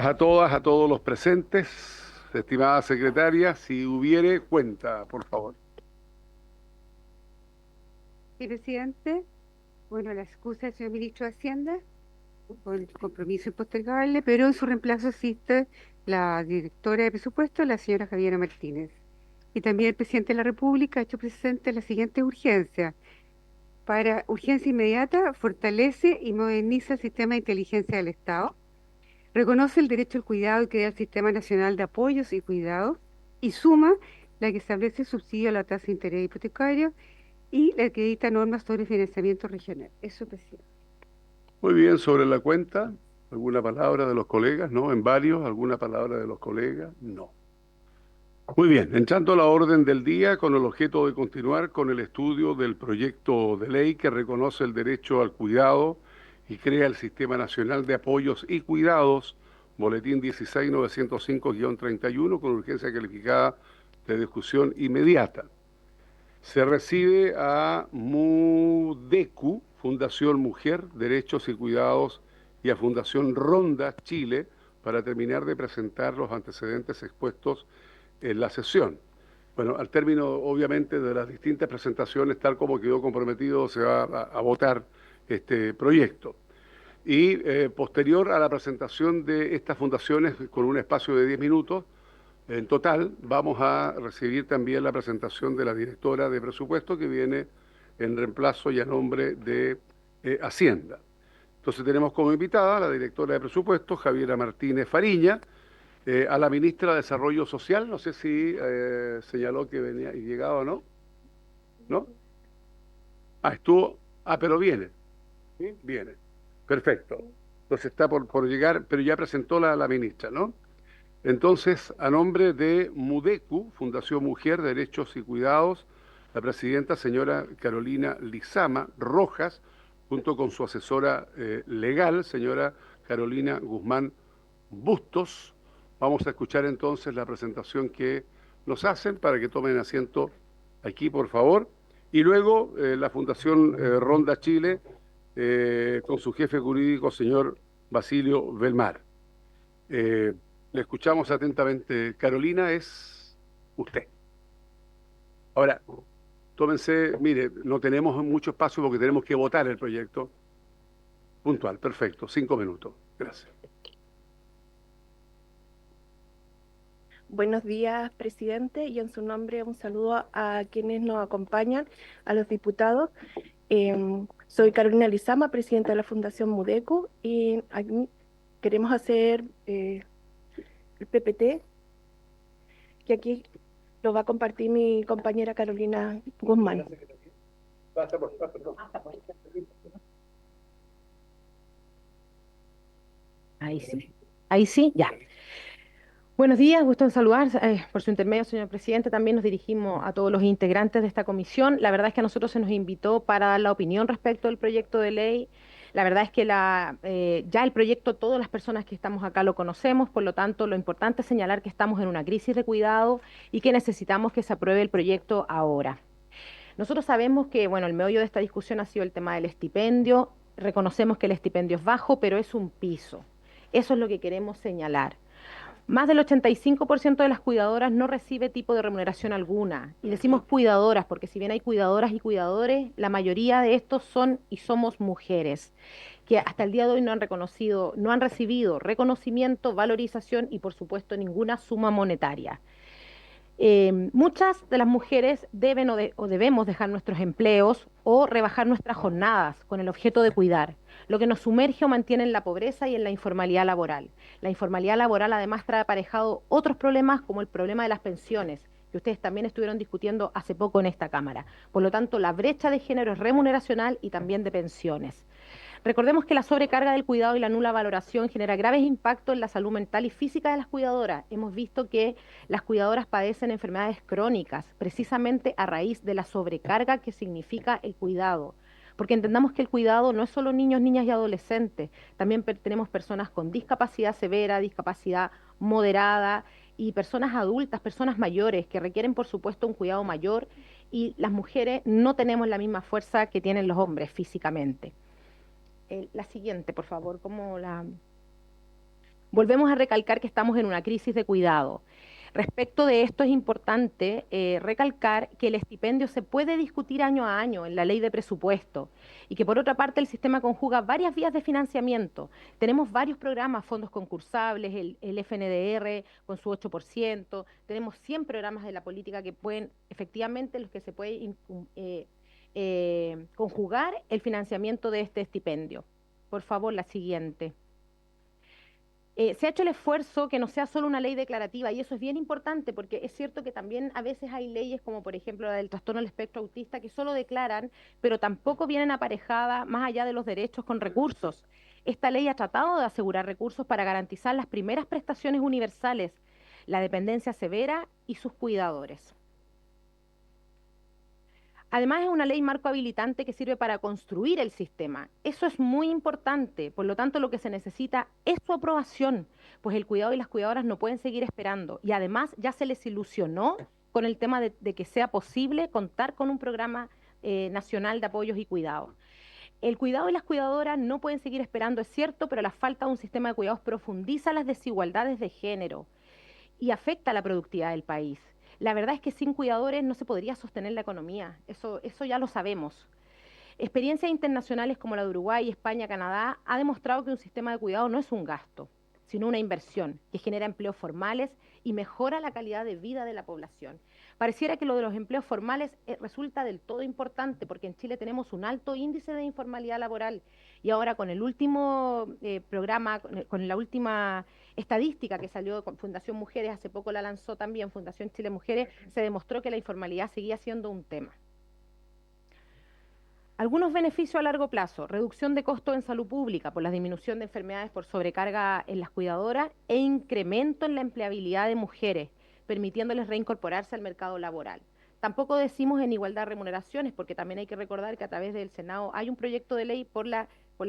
días a todas, a todos los presentes. Estimada secretaria, si hubiere, cuenta, por favor. Sí, presidente. Bueno, la excusa del señor ministro de Hacienda por el compromiso impostergable, pero en su reemplazo asiste la directora de presupuesto, la señora Javiera Martínez. Y también el presidente de la República ha hecho presente la siguiente urgencia. Para urgencia inmediata, fortalece y moderniza el sistema de inteligencia del Estado, reconoce el derecho al cuidado y crea el Sistema Nacional de Apoyos y Cuidados, y suma la que establece subsidio a la tasa de interés hipotecario y la que dicta normas sobre financiamiento regional. Eso, presidente. Muy bien, sobre la cuenta, ¿alguna palabra de los colegas? ¿No? ¿En varios? ¿Alguna palabra de los colegas? No. Muy bien, entrando a la orden del día con el objeto de continuar con el estudio del proyecto de ley que reconoce el derecho al cuidado y crea el Sistema Nacional de Apoyos y Cuidados, Boletín 16905-31, con urgencia calificada de discusión inmediata. Se recibe a MUDECU, Fundación Mujer, Derechos y Cuidados, y a Fundación Ronda Chile, para terminar de presentar los antecedentes expuestos en la sesión. Bueno, al término, obviamente, de las distintas presentaciones, tal como quedó comprometido, se va a votar este proyecto. Y posterior a la presentación de estas fundaciones, con un espacio de 10 minutos, en total, vamos a recibir también la presentación de la directora de presupuesto que viene en reemplazo y a nombre de Hacienda. Entonces tenemos como invitada a la directora de presupuesto, Javiera Martínez Fariña, a la ministra de Desarrollo Social, no sé si señaló que venía y llegaba o no, ¿no? Pero viene, ¿sí? Viene. Perfecto. Entonces está por llegar, pero ya presentó la ministra, ¿no? Entonces, a nombre de MUDECU, Fundación Mujer, Derechos y Cuidados, la presidenta, señora Carolina Lizama Rojas, junto con su asesora legal, señora Carolina Guzmán Bustos. Vamos a escuchar entonces la presentación que nos hacen para que tomen asiento aquí, por favor. Y luego la Fundación Ronda Chile, con su jefe jurídico, señor Basilio Belmar. Eh, Le escuchamos atentamente. Carolina, es usted. Ahora, tómense, mire, no tenemos mucho espacio porque tenemos que votar el proyecto. Puntual, perfecto, 5 minutos. Gracias. Buenos días, presidente, y en su nombre un saludo a quienes nos acompañan, a los diputados. Soy Carolina Lizama, presidenta de la Fundación Mudecu, y aquí queremos hacer el PPT, que aquí lo va a compartir mi compañera Carolina Guzmán. Ahí sí. Ahí sí, ya. Buenos días, gusto en saludar. Por su intermedio, señor presidente, también nos dirigimos a todos los integrantes de esta comisión. La verdad es que a nosotros se nos invitó para dar la opinión respecto del proyecto de ley. La verdad es que ya el proyecto, todas las personas que estamos acá lo conocemos, por lo tanto, lo importante es señalar que estamos en una crisis de cuidado y que necesitamos que se apruebe el proyecto ahora. Nosotros sabemos que, bueno, el meollo de esta discusión ha sido el tema del estipendio. Reconocemos que el estipendio es bajo, pero es un piso. Eso es lo que queremos señalar. Más del 85% de las cuidadoras no recibe tipo de remuneración alguna. Y decimos cuidadoras porque si bien hay cuidadoras y cuidadores, la mayoría de estos son y somos mujeres que hasta el día de hoy no han reconocido, no han recibido reconocimiento, valorización y por supuesto ninguna suma monetaria. Muchas de las mujeres deben o debemos dejar nuestros empleos o rebajar nuestras jornadas con el objeto de cuidar, lo que nos sumerge o mantiene en la pobreza y en la informalidad laboral. La informalidad laboral además trae aparejado otros problemas como el problema de las pensiones, que ustedes también estuvieron discutiendo hace poco en esta Cámara. Por lo tanto, la brecha de género es remuneracional y también de pensiones. Recordemos que la sobrecarga del cuidado y la nula valoración genera graves impactos en la salud mental y física de las cuidadoras. Hemos visto que las cuidadoras padecen enfermedades crónicas, precisamente a raíz de la sobrecarga que significa el cuidado. Porque entendamos que el cuidado no es solo niños, niñas y adolescentes, también tenemos personas con discapacidad severa, discapacidad moderada y personas adultas, personas mayores que requieren, por supuesto, un cuidado mayor y las mujeres no tenemos la misma fuerza que tienen los hombres físicamente. La siguiente, por favor, como la... Volvemos a recalcar que estamos en una crisis de cuidado. Respecto de esto es importante recalcar que el estipendio se puede discutir año a año en la ley de presupuesto y que por otra parte el sistema conjuga varias vías de financiamiento. Tenemos varios programas, fondos concursables, el FNDR con su 8%, tenemos 100 programas de la política que pueden, efectivamente, los que se puede conjugar el financiamiento de este estipendio. Por favor, la siguiente. Se ha hecho el esfuerzo que no sea solo una ley declarativa y eso es bien importante porque es cierto que también a veces hay leyes como por ejemplo la del trastorno del espectro autista que solo declaran pero tampoco vienen aparejadas más allá de los derechos con recursos. Esta ley ha tratado de asegurar recursos para garantizar las primeras prestaciones universales, la dependencia severa y sus cuidadores. Además, es una ley marco habilitante que sirve para construir el sistema. Eso es muy importante. Por lo tanto, lo que se necesita es su aprobación, pues el cuidado y las cuidadoras no pueden seguir esperando. Y además, ya se les ilusionó con el tema de que sea posible contar con un programa nacional de apoyos y cuidados. El cuidado y las cuidadoras no pueden seguir esperando, es cierto, pero la falta de un sistema de cuidados profundiza las desigualdades de género y afecta la productividad del país. La verdad es que sin cuidadores no se podría sostener la economía, eso ya lo sabemos. Experiencias internacionales como la de Uruguay, España, Canadá, ha demostrado que un sistema de cuidado no es un gasto, sino una inversión que genera empleos formales y mejora la calidad de vida de la población. Pareciera que lo de los empleos formales resulta del todo importante porque en Chile tenemos un alto índice de informalidad laboral y ahora con el último programa, con la última estadística que salió con Fundación Mujeres, hace poco la lanzó también Fundación Chile Mujeres, se demostró que la informalidad seguía siendo un tema. Algunos beneficios a largo plazo: reducción de costos en salud pública por la disminución de enfermedades por sobrecarga en las cuidadoras e incremento en la empleabilidad de mujeres, permitiéndoles reincorporarse al mercado laboral. Tampoco decimos en igualdad de remuneraciones, porque también hay que recordar que a través del Senado hay un proyecto de ley por la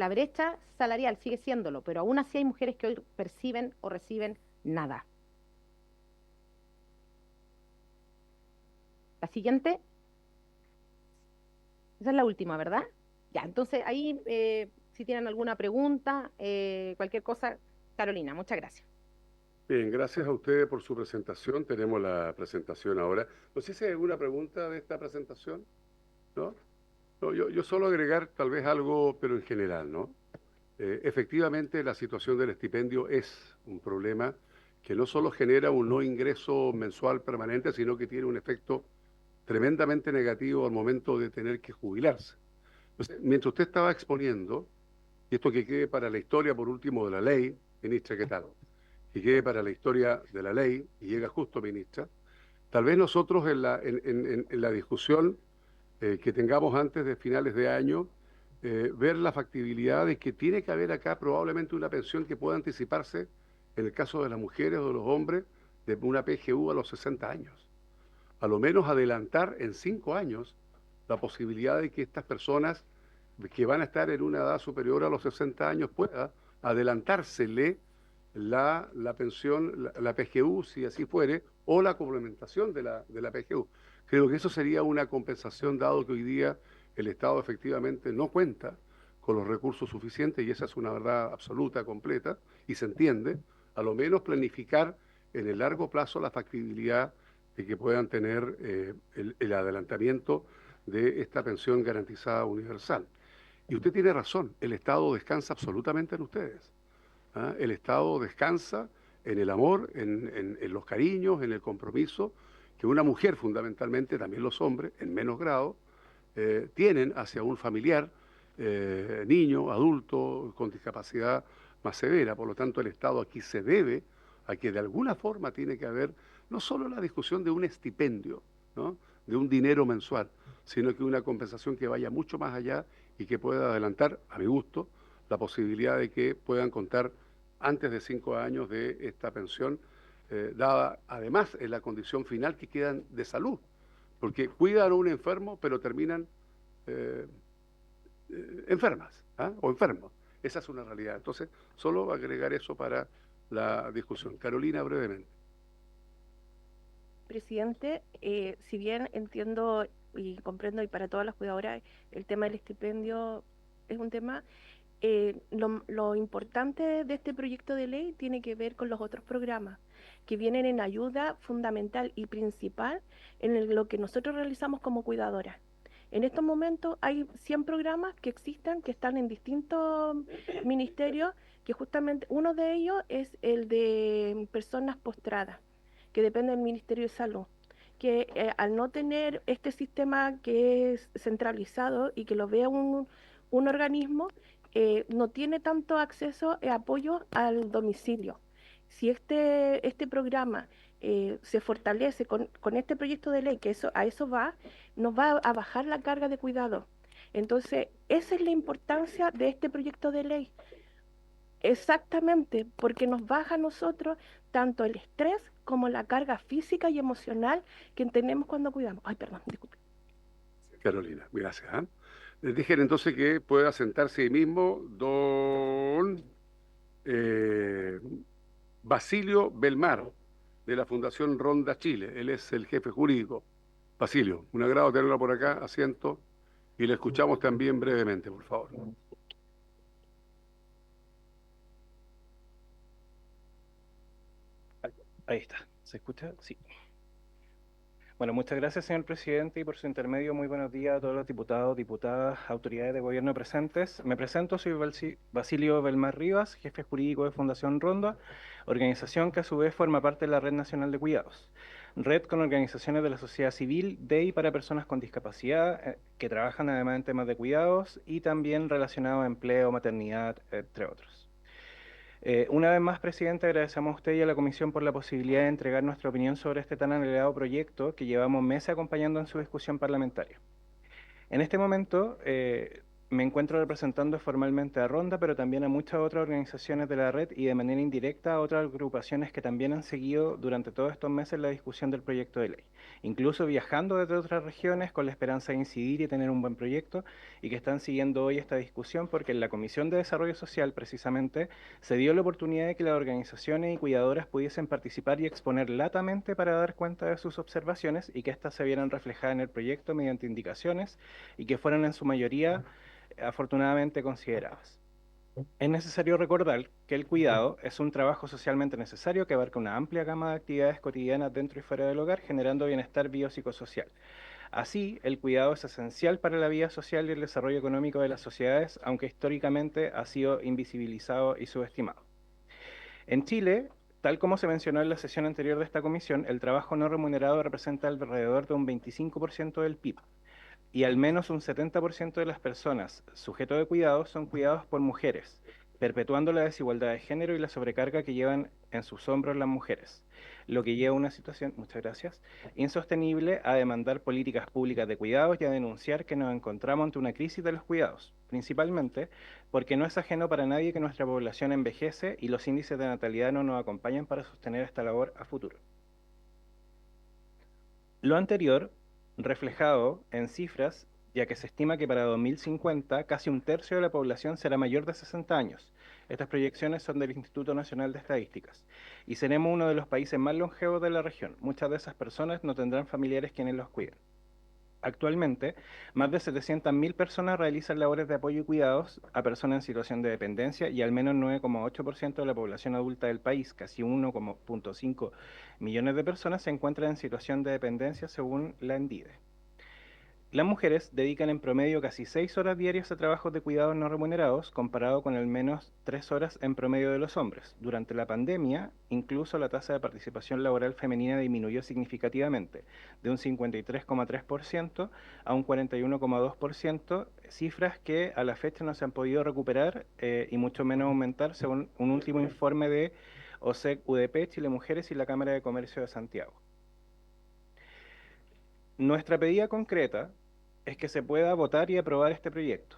brecha salarial, sigue siéndolo, pero aún así hay mujeres que hoy perciben o reciben nada. La siguiente. Esa es la última, ¿verdad? Ya, entonces ahí, si tienen alguna pregunta, cualquier cosa, Carolina, muchas gracias. Bien, gracias a ustedes por su presentación. Tenemos la presentación ahora. No sé si hay alguna pregunta de esta presentación, ¿no? No, yo solo agregar tal vez algo, pero en general, ¿no? Efectivamente, la situación del estipendio es un problema que no solo genera un no ingreso mensual permanente, sino que tiene un efecto tremendamente negativo al momento de tener que jubilarse. Entonces, mientras usted estaba exponiendo, y esto que quede para la historia, por último, de la ley, ministra, ¿qué tal? Que quede para la historia de la ley, y llega justo, ministra, tal vez nosotros en la discusión que tengamos antes de finales de año, ver la factibilidad de que tiene que haber acá probablemente una pensión que pueda anticiparse, en el caso de las mujeres o de los hombres, de una PGU a los 60 años. A lo menos adelantar en 5 años la posibilidad de que estas personas que van a estar en una edad superior a los 60 años pueda adelantársele la pensión, la PGU, si así fuere, o la complementación de la PGU. Creo que eso sería una compensación, dado que hoy día el Estado efectivamente no cuenta con los recursos suficientes, y esa es una verdad absoluta, completa, y se entiende. A lo menos planificar en el largo plazo la factibilidad de que puedan tener el adelantamiento de esta pensión garantizada universal. Y usted tiene razón, el Estado descansa absolutamente en ustedes. ¿Ah? El Estado descansa en el amor, en los cariños, en el compromiso que una mujer, fundamentalmente, también los hombres, en menos grado, tienen hacia un familiar, niño, adulto, con discapacidad más severa. Por lo tanto, el Estado aquí se debe a que de alguna forma tiene que haber no solo la discusión de un estipendio, ¿no?, de un dinero mensual, sino que una compensación que vaya mucho más allá y que pueda adelantar, a mi gusto, la posibilidad de que puedan contar antes de 5 años de esta pensión, dada además en la condición final que quedan de salud, porque cuidan a un enfermo, pero terminan enfermas, ¿ah?, o enfermos. Esa es una realidad. Entonces, solo agregar eso para la discusión. Carolina, brevemente. Presidente, si bien entiendo y comprendo, y para todas las cuidadoras, el tema del estipendio es un tema, lo importante de este proyecto de ley tiene que ver con los otros programas que vienen en ayuda fundamental y principal lo que nosotros realizamos como cuidadoras. En estos momentos hay 100 programas que existen, que están en distintos ministerios, que justamente uno de ellos es el de personas postradas, que depende del Ministerio de Salud, que al no tener este sistema que es centralizado y que lo vea un organismo, no tiene tanto acceso e apoyo al domicilio. Si este programa se fortalece con este proyecto de ley, que a eso va, nos va a bajar la carga de cuidado. Entonces, esa es la importancia de este proyecto de ley. Exactamente, porque nos baja a nosotros tanto el estrés como la carga física y emocional que tenemos cuando cuidamos. Ay, perdón, disculpe. Carolina, gracias. ¿Ah? Les dije entonces que pueda sentarse ahí mismo don eh, Basilio Belmar, de la Fundación Ronda Chile. Él es el jefe jurídico. Basilio, un agrado tenerlo por acá, asiento, y le escuchamos también brevemente, por favor. Ahí está. ¿Se escucha? Sí. Bueno, muchas gracias, señor presidente, y por su intermedio, muy buenos días a todos los diputados, diputadas, autoridades de gobierno presentes. Me presento, soy Basilio Belmar Rivas, jefe jurídico de Fundación Ronda, organización que a su vez forma parte de la Red Nacional de Cuidados. Red con organizaciones de la sociedad civil de y para personas con discapacidad que trabajan además en temas de cuidados y también relacionados a empleo, maternidad, entre otros. Una vez más, presidente, agradecemos a usted y a la Comisión por la posibilidad de entregar nuestra opinión sobre este tan anhelado proyecto que llevamos meses acompañando en su discusión parlamentaria. En este momento me encuentro representando formalmente a Ronda, pero también a muchas otras organizaciones de la red y de manera indirecta a otras agrupaciones que también han seguido durante todos estos meses la discusión del proyecto de ley, incluso viajando desde otras regiones con la esperanza de incidir y tener un buen proyecto y que están siguiendo hoy esta discusión porque en la Comisión de Desarrollo Social precisamente se dio la oportunidad de que las organizaciones y cuidadoras pudiesen participar y exponer latamente para dar cuenta de sus observaciones y que éstas se vieran reflejadas en el proyecto mediante indicaciones y que fueran en su mayoría afortunadamente consideradas. Es necesario recordar que el cuidado es un trabajo socialmente necesario que abarca una amplia gama de actividades cotidianas dentro y fuera del hogar, generando bienestar biopsicosocial. Así, el cuidado es esencial para la vida social y el desarrollo económico de las sociedades, aunque históricamente ha sido invisibilizado y subestimado. En Chile, tal como se mencionó en la sesión anterior de esta comisión, el trabajo no remunerado representa alrededor de un 25% del PIB y al menos un 70% de las personas sujetos de cuidados son cuidados por mujeres, perpetuando la desigualdad de género y la sobrecarga que llevan en sus hombros las mujeres, lo que lleva a una situación, muchas gracias, insostenible a demandar políticas públicas de cuidados y a denunciar que nos encontramos ante una crisis de los cuidados, principalmente porque no es ajeno para nadie que nuestra población envejece y los índices de natalidad no nos acompañan para sostener esta labor a futuro. Lo anterior, reflejado en cifras, ya que se estima que para 2050 casi un tercio de la población será mayor de 60 años. Estas proyecciones son del Instituto Nacional de Estadísticas. Y seremos uno de los países más longevos de la región. Muchas de esas personas no tendrán familiares quienes los cuiden. Actualmente, más de 700.000 personas realizan labores de apoyo y cuidados a personas en situación de dependencia y al menos 9,8% de la población adulta del país, casi 1,5 millones de personas, se encuentran en situación de dependencia según la ENDIDE. Las mujeres dedican en promedio casi 6 horas diarias a trabajos de cuidados no remunerados, comparado con al menos 3 horas en promedio de los hombres. Durante la pandemia, incluso la tasa de participación laboral femenina disminuyó significativamente, de un 53,3% a un 41,2%, cifras que a la fecha no se han podido recuperar y mucho menos aumentar, según un último informe de OSEC-UDP, Chile Mujeres y la Cámara de Comercio de Santiago. Nuestra pedida concreta es que se pueda votar y aprobar este proyecto,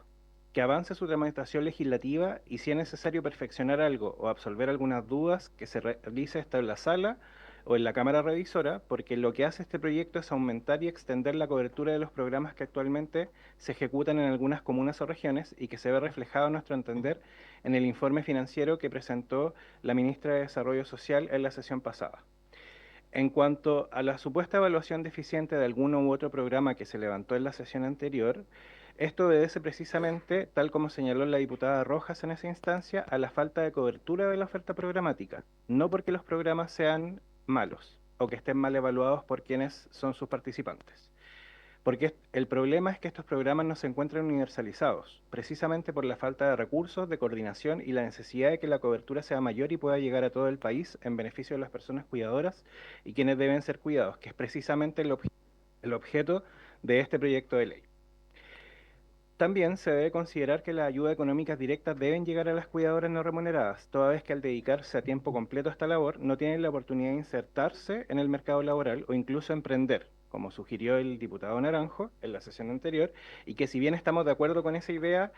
que avance su tramitación legislativa y si es necesario perfeccionar algo o absolver algunas dudas, que se realice esto en la sala o en la Cámara Revisora, porque lo que hace este proyecto es aumentar y extender la cobertura de los programas que actualmente se ejecutan en algunas comunas o regiones y que se ve reflejado, a nuestro entender, en el informe financiero que presentó la ministra de Desarrollo Social en la sesión pasada. En cuanto a la supuesta evaluación deficiente de alguno u otro programa que se levantó en la sesión anterior, Esto obedece precisamente, tal como señaló la diputada Rojas en esa instancia, a la falta de cobertura de la oferta programática, no porque los programas sean malos o que estén mal evaluados por quienes son sus participantes. Porque el problema es que estos programas no se encuentran universalizados, precisamente por la falta de recursos, de coordinación y la necesidad de que la cobertura sea mayor y pueda llegar a todo el país en beneficio de las personas cuidadoras y quienes deben ser cuidados, que es precisamente el objeto de este proyecto de ley. También se debe considerar que las ayudas económicas directas deben llegar a las cuidadoras no remuneradas, toda vez que al dedicarse a tiempo completo a esta labor no tienen la oportunidad de insertarse en el mercado laboral o incluso emprender, como sugirió el diputado Naranjo en la sesión anterior, y que si bien estamos de acuerdo con esa idea,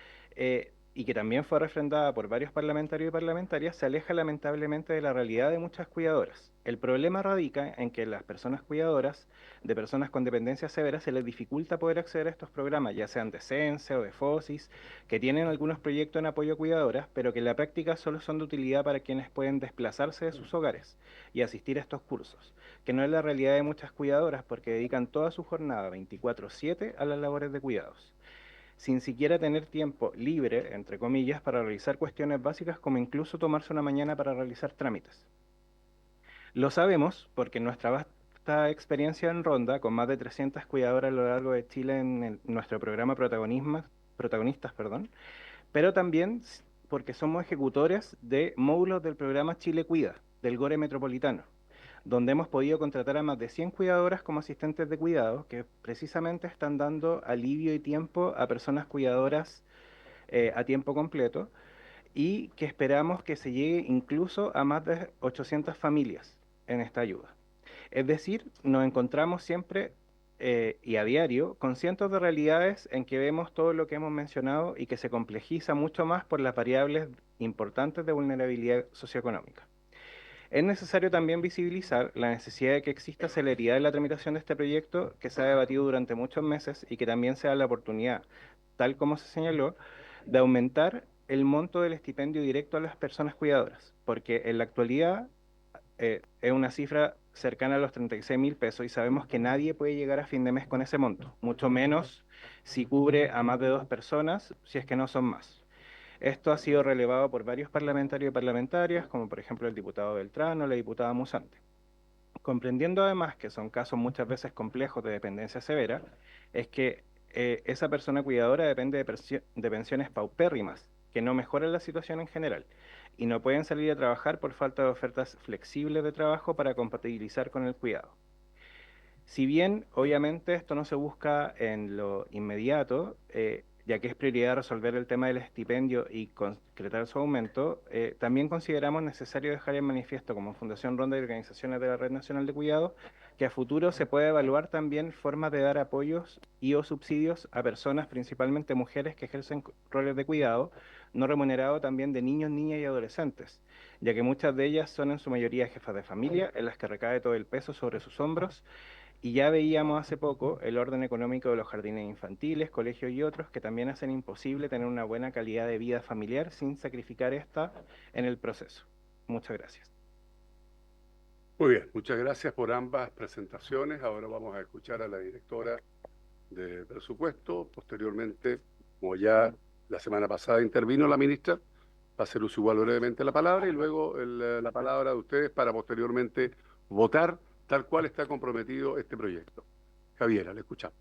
y que también fue refrendada por varios parlamentarios y parlamentarias, se aleja lamentablemente de la realidad de muchas cuidadoras. El problema radica en que las personas cuidadoras de personas con dependencia severa se les dificulta poder acceder a estos programas, ya sean de CENSE o de FOSIS, que tienen algunos proyectos en apoyo a cuidadoras, pero que en la práctica solo son de utilidad para quienes pueden desplazarse de sus hogares y asistir a estos cursos, que no es la realidad de muchas cuidadoras porque dedican toda su jornada 24/7 a las labores de cuidados, sin siquiera tener tiempo libre, entre comillas, para realizar cuestiones básicas como incluso tomarse una mañana para realizar trámites. Lo sabemos porque nuestra vasta experiencia en Ronda, con más de 300 cuidadoras a lo largo de Chile en nuestro programa Protagonistas, pero también porque somos ejecutores de módulos del programa Chile Cuida, del GORE Metropolitano, donde hemos podido contratar a más de 100 cuidadoras como asistentes de cuidado, que precisamente están dando alivio y tiempo a personas cuidadoras a tiempo completo, y que esperamos que se llegue incluso a más de 800 familias en esta ayuda. Es decir, nos encontramos siempre y a diario con cientos de realidades en que vemos todo lo que hemos mencionado y que se complejiza mucho más por las variables importantes de vulnerabilidad socioeconómica. Es necesario también visibilizar la necesidad de que exista celeridad en la tramitación de este proyecto que se ha debatido durante muchos meses y que también se da la oportunidad, tal como se señaló, de aumentar el monto del estipendio directo a las personas cuidadoras, porque en la actualidad es una cifra cercana a los 36.000 pesos y sabemos que nadie puede llegar a fin de mes con ese monto, mucho menos si cubre a más de 2 personas, si es que no son más. Esto ha sido relevado por varios parlamentarios y parlamentarias, como por ejemplo el diputado Beltrán o la diputada Musante. Comprendiendo además que son casos muchas veces complejos de dependencia severa, es que esa persona cuidadora depende de pensiones paupérrimas, que no mejoran la situación en general, y no pueden salir a trabajar por falta de ofertas flexibles de trabajo para compatibilizar con el cuidado. Si bien, obviamente, esto no se busca en lo inmediato, ya que es prioridad resolver el tema del estipendio y concretar su aumento, también consideramos necesario dejar en manifiesto como Fundación Ronda y organizaciones de la Red Nacional de Cuidado que a futuro se puede evaluar también formas de dar apoyos y o subsidios a personas, principalmente mujeres, que ejercen roles de cuidado no remunerado también de niños, niñas y adolescentes, ya que muchas de ellas son en su mayoría jefas de familia, en las que recae todo el peso sobre sus hombros, y ya veíamos hace poco el orden económico de los jardines infantiles, colegios y otros que también hacen imposible tener una buena calidad de vida familiar sin sacrificar esta en el proceso. Muchas gracias. Muy bien, muchas gracias por ambas presentaciones. Ahora vamos a escuchar a la directora de presupuesto. Posteriormente, como ya la semana pasada intervino la ministra, va a hacer uso igual brevemente la palabra y luego la palabra de ustedes para posteriormente votar tal cual está comprometido este proyecto. Javiera, le escuchamos.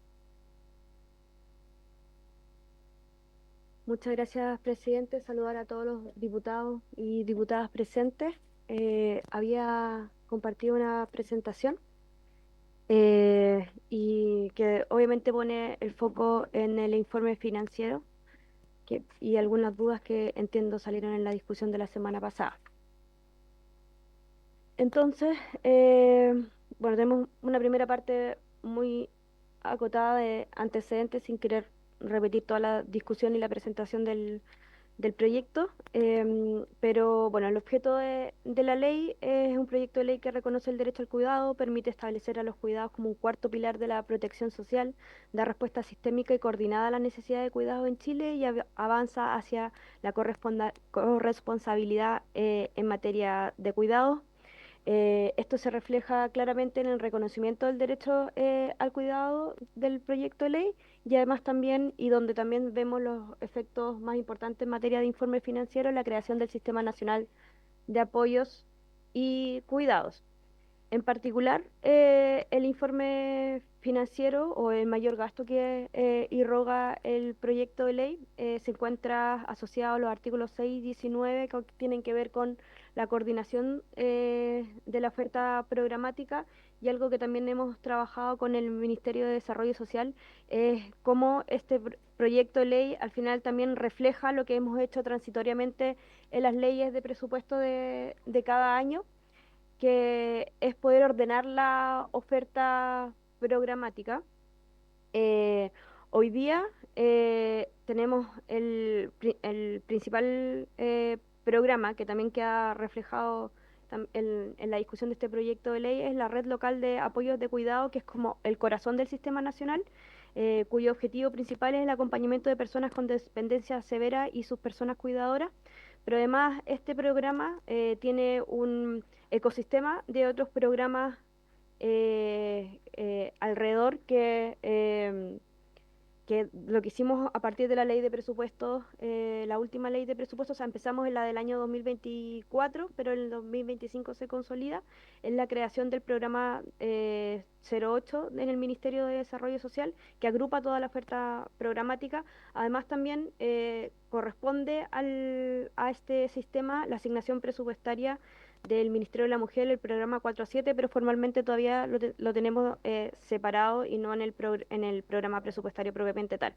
Muchas gracias, presidente. Saludar a todos los diputados y diputadas presentes. Había compartido una presentación y que obviamente pone el foco en el informe financiero y algunas dudas que entiendo salieron en la discusión de la semana pasada. Entonces, bueno, tenemos una primera parte muy acotada de antecedentes sin querer repetir toda la discusión y la presentación del proyecto, pero bueno, el objeto de la ley es un proyecto de ley que reconoce el derecho al cuidado, permite establecer a los cuidados como un cuarto pilar de la protección social, da respuesta sistémica y coordinada a la necesidad de cuidado en Chile y avanza hacia la corresponsabilidad en materia de cuidado. Esto se refleja claramente en el reconocimiento del derecho al cuidado del proyecto de ley y además también, y donde también vemos los efectos más importantes en materia de informe financiero, la creación del Sistema Nacional de Apoyos y Cuidados. En particular, el informe financiero o el mayor gasto que irroga el proyecto de ley se encuentra asociado a los artículos 6 y 19 que tienen que ver con la coordinación de la oferta programática, y algo que también hemos trabajado con el Ministerio de Desarrollo Social es cómo este proyecto de ley al final también refleja lo que hemos hecho transitoriamente en las leyes de presupuesto de cada año, que es poder ordenar la oferta programática. Eh, Hoy día tenemos el principal programa que también queda reflejado en la discusión de este proyecto de ley, es la Red Local de Apoyos de Cuidado, que es como el corazón del sistema nacional, cuyo objetivo principal es el acompañamiento de personas con dependencia severa y sus personas cuidadoras. Pero además este programa tiene un ecosistema de otros programas alrededor que lo que hicimos a partir de la ley de presupuestos, la última ley de presupuestos, o sea, empezamos en la del año 2024, pero en el 2025 se consolida, es la creación del programa 08 en el Ministerio de Desarrollo Social, que agrupa toda la oferta programática. Además también corresponde a este sistema la asignación presupuestaria del Ministerio de la Mujer, el programa 4.7, pero formalmente todavía lo tenemos separado y no en en el programa presupuestario propiamente tal.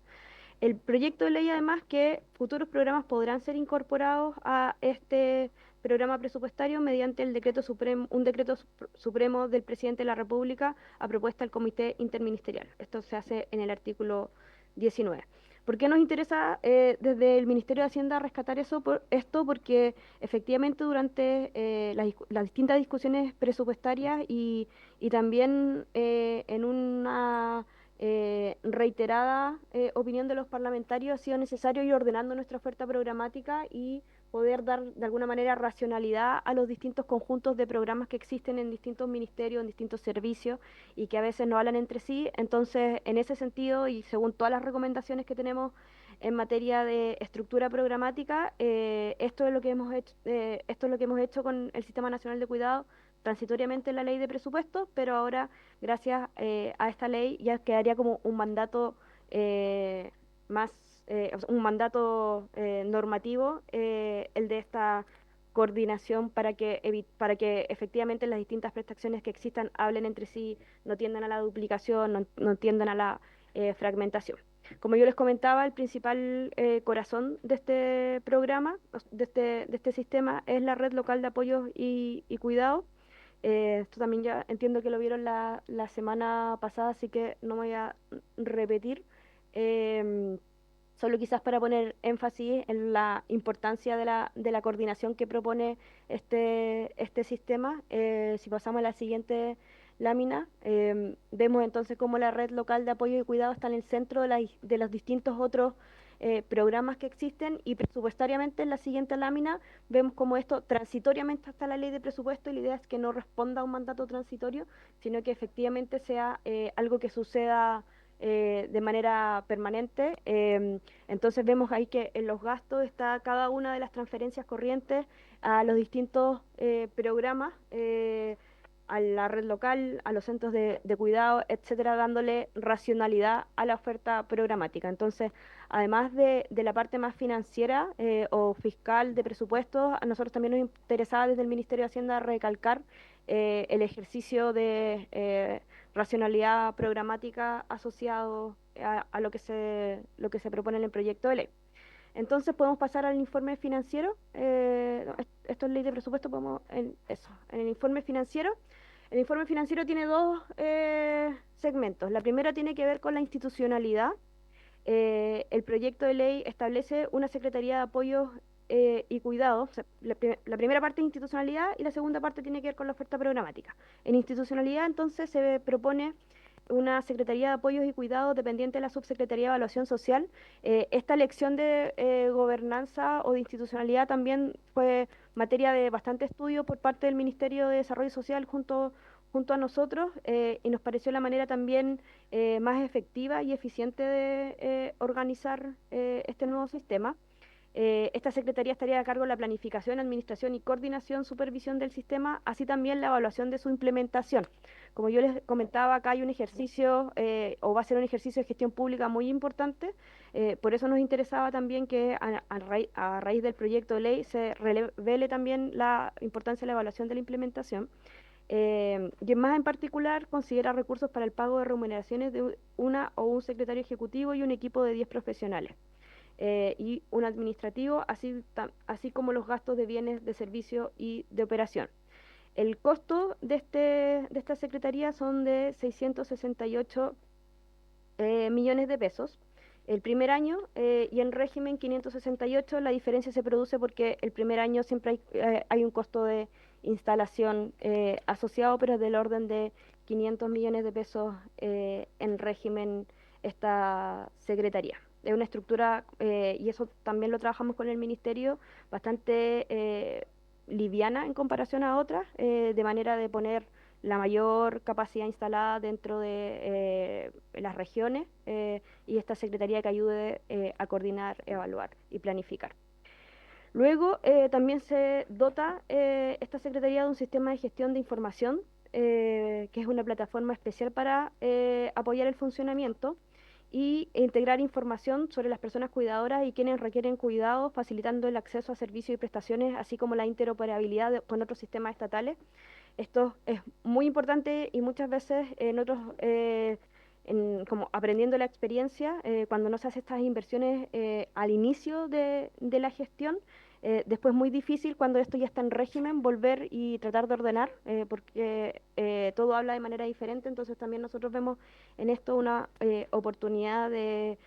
El proyecto de ley, además, que futuros programas podrán ser incorporados a este programa presupuestario mediante el decreto supremo, un decreto supremo del presidente de la República a propuesta del Comité Interministerial. Esto se hace en el artículo 19. ¿Por qué nos interesa desde el Ministerio de Hacienda rescatar esto? Porque efectivamente durante las distintas discusiones presupuestarias y también en una reiterada opinión de los parlamentarios, ha sido necesario ir ordenando nuestra oferta programática y poder dar de alguna manera racionalidad a los distintos conjuntos de programas que existen en distintos ministerios, en distintos servicios y que a veces no hablan entre sí. Entonces, en ese sentido y según todas las recomendaciones que tenemos en materia de estructura programática, esto es lo que hemos hecho con el Sistema Nacional de Cuidado transitoriamente en la ley de presupuestos, pero ahora, gracias a esta ley, ya quedaría como un mandato o sea, un mandato normativo, el de esta coordinación para que efectivamente las distintas prestaciones que existan hablen entre sí, no tiendan a la duplicación, no tiendan a la fragmentación. Como yo les comentaba, el principal corazón de este programa, de este sistema, es la Red Local de Apoyos y Cuidados. Esto también ya entiendo que lo vieron la semana pasada, así que no me voy a repetir. Em, Solo quizás para poner énfasis en la importancia de la coordinación que propone este sistema. Si pasamos a la siguiente lámina, vemos entonces cómo la red local de apoyo y cuidado está en el centro de los distintos otros programas que existen, y presupuestariamente en la siguiente lámina vemos cómo esto transitoriamente está la ley de presupuesto, y la idea es que no responda a un mandato transitorio, sino que efectivamente sea algo que suceda de manera permanente. Entonces vemos ahí que en los gastos está cada una de las transferencias corrientes a los distintos programas, a la red local, a los centros de cuidado, etcétera, dándole racionalidad a la oferta programática. Entonces, además de la parte más financiera o fiscal de presupuestos, a nosotros también nos interesaba desde el Ministerio de Hacienda recalcar el ejercicio de racionalidad programática asociado a lo que se propone en el proyecto de ley. Entonces podemos pasar al informe financiero. Esto es ley de presupuesto, en el informe financiero. El informe financiero tiene dos segmentos. La primera tiene que ver con la institucionalidad. El proyecto de ley establece una Secretaría de Apoyos y Cuidados. O sea, la primera parte es institucionalidad y la segunda parte tiene que ver con la oferta programática. En institucionalidad, entonces, se propone una Secretaría de Apoyos y Cuidados dependiente de la Subsecretaría de Evaluación Social. Esta elección de gobernanza o de institucionalidad también fue materia de bastante estudio por parte del Ministerio de Desarrollo Social junto a nosotros, y nos pareció la manera también más efectiva y eficiente de organizar este nuevo sistema. Esta secretaría estaría a cargo de la planificación, administración y coordinación, supervisión del sistema, así también la evaluación de su implementación. Como yo les comentaba, acá hay un ejercicio, o va a ser un ejercicio de gestión pública muy importante. Por eso nos interesaba también que a raíz del proyecto de ley se revele también la importancia de la evaluación de la implementación. Y más en particular considera recursos para el pago de remuneraciones de una o un secretario ejecutivo y un equipo de 10 profesionales, y un administrativo, así como los gastos de bienes, de servicio y de operación. El costo de esta secretaría son de 668 millones de pesos el primer año, y en régimen 568. La diferencia se produce porque el primer año siempre hay un costo de instalación asociado, pero es del orden de 500 millones de pesos en régimen esta secretaría. Es una estructura, y eso también lo trabajamos con el ministerio, bastante liviana en comparación a otras, de manera de poner la mayor capacidad instalada dentro de las regiones, y esta secretaría que ayude a coordinar, evaluar y planificar. Luego también se dota esta secretaría de un sistema de gestión de información, que es una plataforma especial para apoyar el funcionamiento y integrar información sobre las personas cuidadoras y quienes requieren cuidados, facilitando el acceso a servicios y prestaciones, así como la interoperabilidad con otros sistemas estatales. Esto es muy importante y muchas veces como aprendiendo la experiencia, cuando no se hace estas inversiones al inicio de la gestión, después es muy difícil cuando esto ya está en régimen volver y tratar de ordenar, porque todo habla de manera diferente. Entonces también nosotros vemos en esto una oportunidad de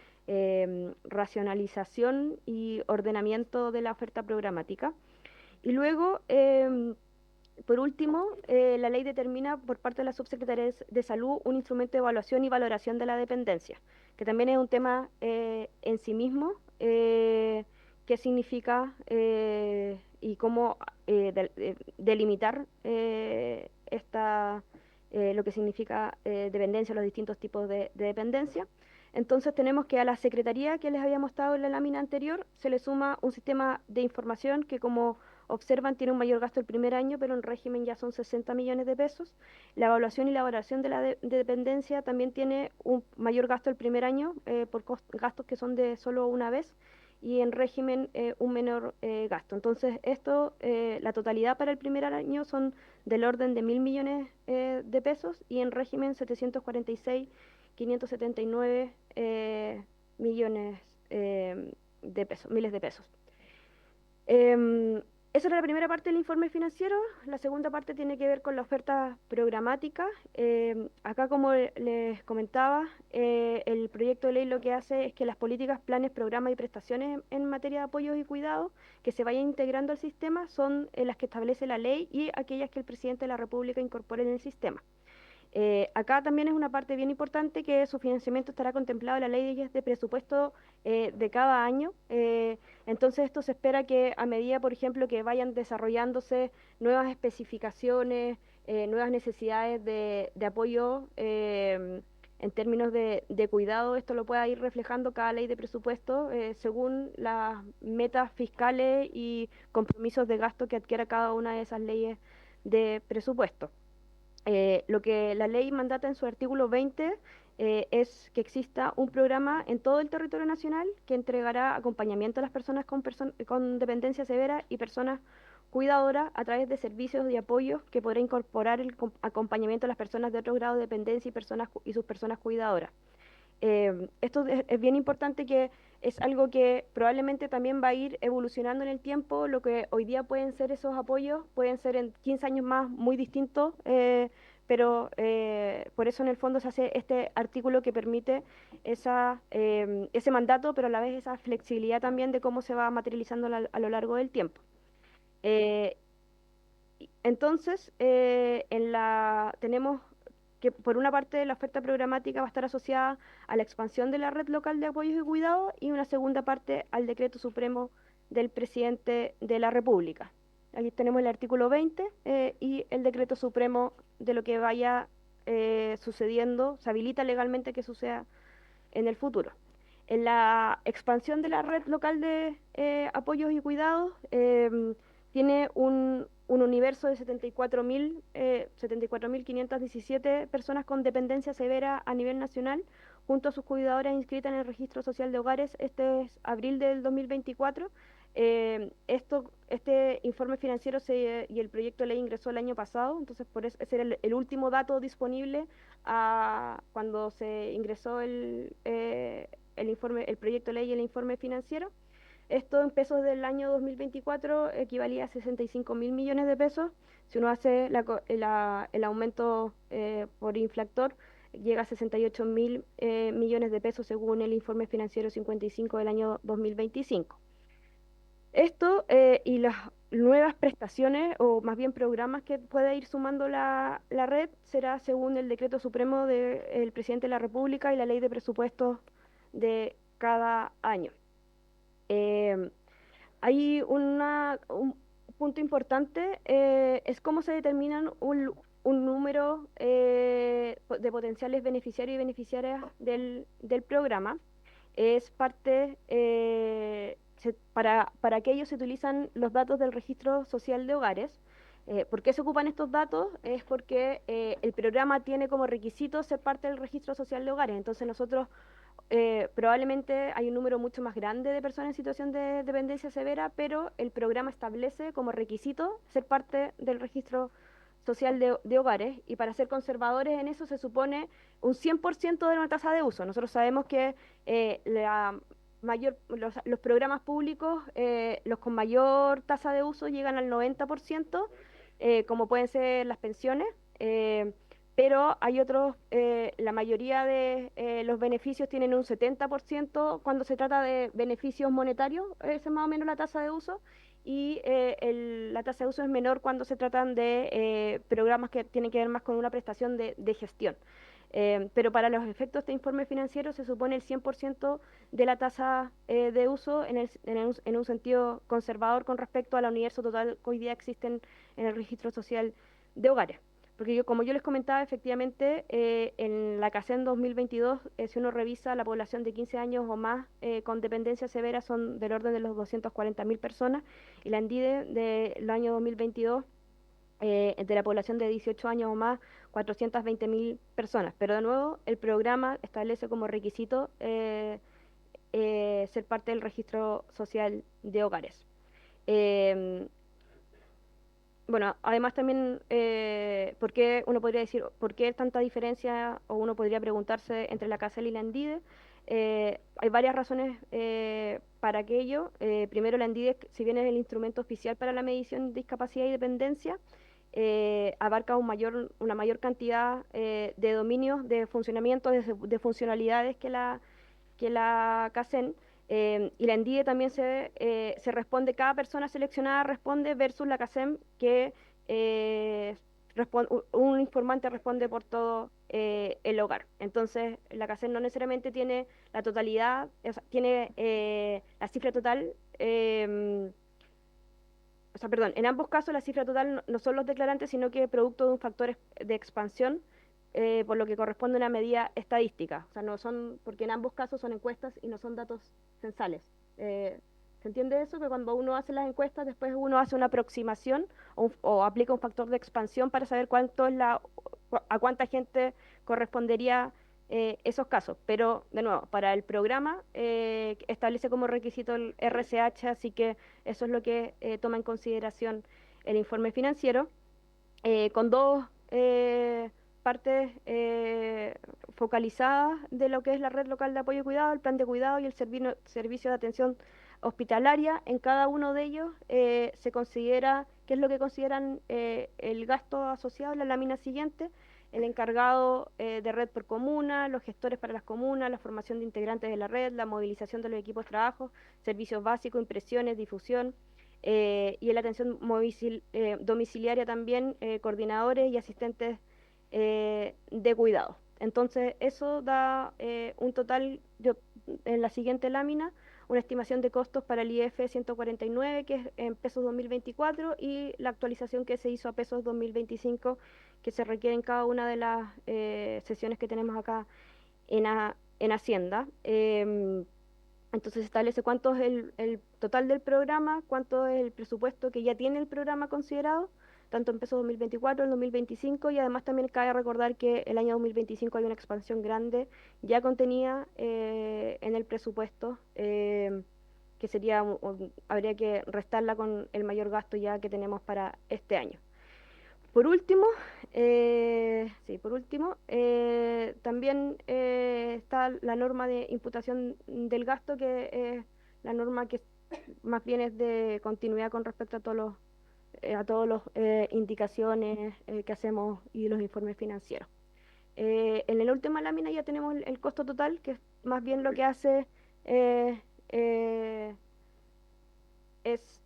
racionalización y ordenamiento de la oferta programática. Y luego, por último, la ley determina por parte de la Subsecretaría de Salud un instrumento de evaluación y valoración de la dependencia, que también es un tema en sí mismo. Qué significa y cómo delimitar lo que significa dependencia, los distintos tipos de dependencia. Entonces tenemos que a la Secretaría que les había mostrado en la lámina anterior se le suma un sistema de información que, como observan, tiene un mayor gasto el primer año, pero en régimen ya son 60 millones de pesos. La evaluación y la elaboración de de dependencia también tiene un mayor gasto el primer año, por gastos que son de solo una vez, y en régimen un menor gasto. Entonces la totalidad para el primer año son del orden de 1.000 millones de pesos, y en régimen 746.579 millones de pesos, miles de pesos. Esa era la primera parte del informe financiero. La segunda parte tiene que ver con la oferta programática. Acá, como les comentaba, el proyecto de ley lo que hace es que las políticas, planes, programas y prestaciones en materia de apoyos y cuidados que se vayan integrando al sistema son las que establece la ley y aquellas que el presidente de la República incorpore en el sistema. Acá también es una parte bien importante, que su financiamiento estará contemplado en la ley de presupuesto de cada año. Entonces esto se espera que a medida, por ejemplo, que vayan desarrollándose nuevas especificaciones, nuevas necesidades de apoyo en términos de cuidado, esto lo pueda ir reflejando cada ley de presupuesto según las metas fiscales y compromisos de gasto que adquiera cada una de esas leyes de presupuesto. Lo que la ley mandata en su artículo 20 es que exista un programa en todo el territorio nacional que entregará acompañamiento a las personas con dependencia severa y personas cuidadoras a través de servicios de apoyo que podrá incorporar el acompañamiento a las personas de otro grado de dependencia y sus personas cuidadoras. Esto es bien importante, que es algo que probablemente también va a ir evolucionando en el tiempo. Lo que hoy día pueden ser esos apoyos, pueden ser en 15 años más muy distintos, pero por eso en el fondo se hace este artículo que permite ese mandato, pero a la vez esa flexibilidad también de cómo se va materializando a lo largo del tiempo. Entonces, tenemos que por una parte la oferta programática va a estar asociada a la expansión de la red local de apoyos y cuidados y una segunda parte al decreto supremo del presidente de la República. Aquí tenemos el artículo 20 y el decreto supremo de lo que vaya sucediendo, se habilita legalmente que suceda en el futuro. En la expansión de la red local de apoyos y cuidados, tiene un universo de 74.517 personas con dependencia severa a nivel nacional, junto a sus cuidadoras inscritas en el Registro Social de Hogares. Este es abril del 2024. Este informe financiero y el proyecto de ley ingresó el año pasado, entonces por eso ese era el último dato disponible cuando se ingresó el proyecto de ley y el informe financiero. Esto en pesos del año 2024 equivalía a 65.000 millones de pesos. Si uno hace el aumento por inflactor, llega a 68.000 millones de pesos según el informe financiero 55 del año 2025. Esto y las nuevas prestaciones, o más bien programas que pueda ir sumando la red, será según el decreto supremo del presidente de la República y la ley de presupuestos de cada año. Hay un punto importante, es cómo se determinan un número de potenciales beneficiarios y beneficiarias del programa. Es parte, para aquello se utilizan los datos del Registro Social de Hogares. ¿Por qué se ocupan estos datos? Es porque el programa tiene como requisito ser parte del Registro Social de Hogares. Entonces nosotros probablemente hay un número mucho más grande de personas en situación de dependencia severa, pero el programa establece como requisito ser parte del Registro Social de Hogares, y para ser conservadores en eso se supone un 100% de una tasa de uso. Nosotros sabemos que los programas públicos, los con mayor tasa de uso, llegan al 90%, como pueden ser las pensiones, pero hay otros, la mayoría de los beneficios tienen un 70% cuando se trata de beneficios monetarios, esa es más o menos la tasa de uso, y la tasa de uso es menor cuando se tratan de programas que tienen que ver más con una prestación de gestión. Pero para los efectos de este informe financiero se supone el 100% de la tasa de uso en un sentido conservador con respecto al universo total que hoy día existen en el Registro Social de Hogares. Porque como yo les comentaba, efectivamente, en la CACEN 2022, si uno revisa la población de 15 años o más con dependencia severa, son del orden de los 240.000 personas, y la ENDIDE del año 2022, de la población de 18 años o más, 420.000 personas. Pero de nuevo, el programa establece como requisito ser parte del Registro Social de Hogares. Bueno, además también, ¿por qué uno podría decir, por qué tanta diferencia, o uno podría preguntarse, entre la CACEL y la ENDIDE? Hay varias razones para aquello. Primero, la ENDIDE, si bien es el instrumento oficial para la medición de discapacidad y dependencia, abarca una mayor cantidad de dominios, de funcionamiento, de funcionalidades que la CACEN. Y la ENDIDE también se responde, cada persona seleccionada responde, versus la CACEM, que un informante responde por todo el hogar. Entonces, la CACEM no necesariamente tiene la totalidad, tiene la cifra total. Perdón, en ambos casos la cifra total no son los declarantes, sino que producto de un factor de expansión, por lo que corresponde a una medida estadística. O sea, no son, porque en ambos casos son encuestas y no son datos censales. ¿Se entiende eso? Que cuando uno hace las encuestas, después uno hace una aproximación o aplica un factor de expansión para saber a cuánta gente correspondería esos casos. Pero, de nuevo, para el programa establece como requisito el RCH, así que eso es lo que toma en consideración el informe financiero, con dos partes focalizadas de lo que es la red local de apoyo y cuidado, el plan de cuidado y el servicio de atención hospitalaria. En cada uno de ellos se considera, ¿qué es lo que consideran el gasto asociado en la lámina siguiente? El encargado de red por comuna, los gestores para las comunas, la formación de integrantes de la red, la movilización de los equipos de trabajo, servicios básicos, impresiones, difusión, y en la atención domiciliaria también, coordinadores y asistentes de cuidado. Entonces, eso da un total, en la siguiente lámina, una estimación de costos para el IF 149, que es en pesos 2024, y la actualización que se hizo a pesos 2025, que se requiere en cada una de las sesiones que tenemos acá en Hacienda. Entonces establece cuánto es el total del programa, cuánto es el presupuesto que ya tiene el programa considerado, tanto en pesos 2024, en 2025, y además también cabe recordar que el año 2025 hay una expansión grande ya contenida en el presupuesto, que sería, habría que restarla con el mayor gasto ya que tenemos para este año. Por último, también está la norma de imputación del gasto, que es la norma que más bien es de continuidad con respecto a todos los indicaciones que hacemos y los informes financieros. En la última lámina ya tenemos el costo total, que es más bien lo que hace es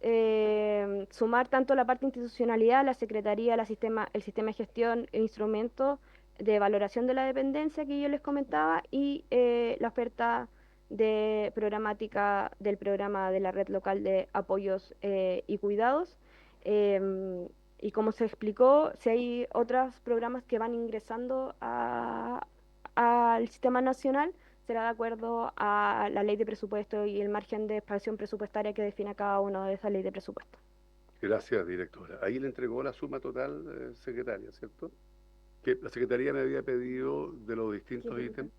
sumar tanto la parte institucionalidad, la secretaría, el sistema de gestión, el instrumento de valoración de la dependencia que yo les comentaba, y la oferta de programática del programa de la red local de apoyos y cuidados. Y como se explicó, si hay otros programas que van ingresando al sistema nacional, será de acuerdo a la ley de presupuesto y el margen de expansión presupuestaria que define cada uno de esas leyes de presupuesto. Gracias, directora. Ahí le entregó la suma total, secretaria, ¿cierto? Que la secretaría me había pedido de los distintos Sí, ítems.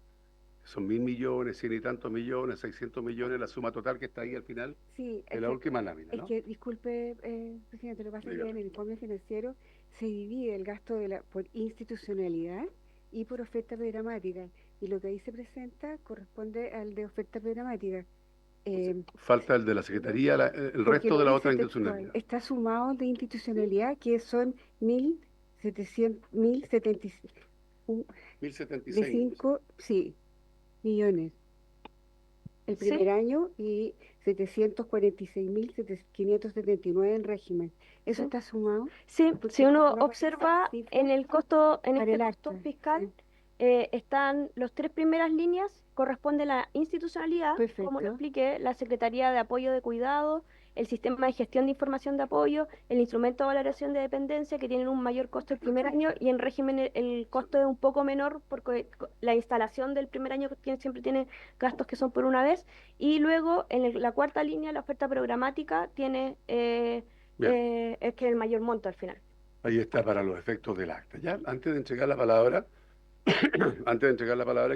Son 1.000 millones, 100 y tantos millones, 600 millones, la suma total que está ahí al final Sí, de la última lámina, ¿no? disculpe, presidente, lo que pasa es que Dígame. en el informe financiero se divide el gasto por institucionalidad y por oferta programática, y lo que ahí se presenta corresponde al de oferta programática. Falta el de la secretaría, el Porque resto lo de la dice otra textual, institucionalidad. está sumado de institucionalidad, que son 1.075, sí, millones el Sí, primer año, y 746.579 en régimen. ¿Eso sí. está sumado? Sí, Porque si uno no aparece observa cifra en el costo, en para este el costo acta. fiscal, Sí, están las tres primeras líneas, corresponde a la institucionalidad, como lo perfecto. expliqué, la Secretaría de Apoyo de Cuidado, el Sistema de Gestión de Información de Apoyo, el Instrumento de Valoración de Dependencia, que tienen un mayor costo el primer año, y en régimen el costo es un poco menor porque la instalación del primer año siempre tiene gastos que son por una vez, y luego en la cuarta línea, la oferta programática, tiene Bien, es que el mayor monto al final. ahí está para los efectos del acta. Ya, antes de entregar la palabra,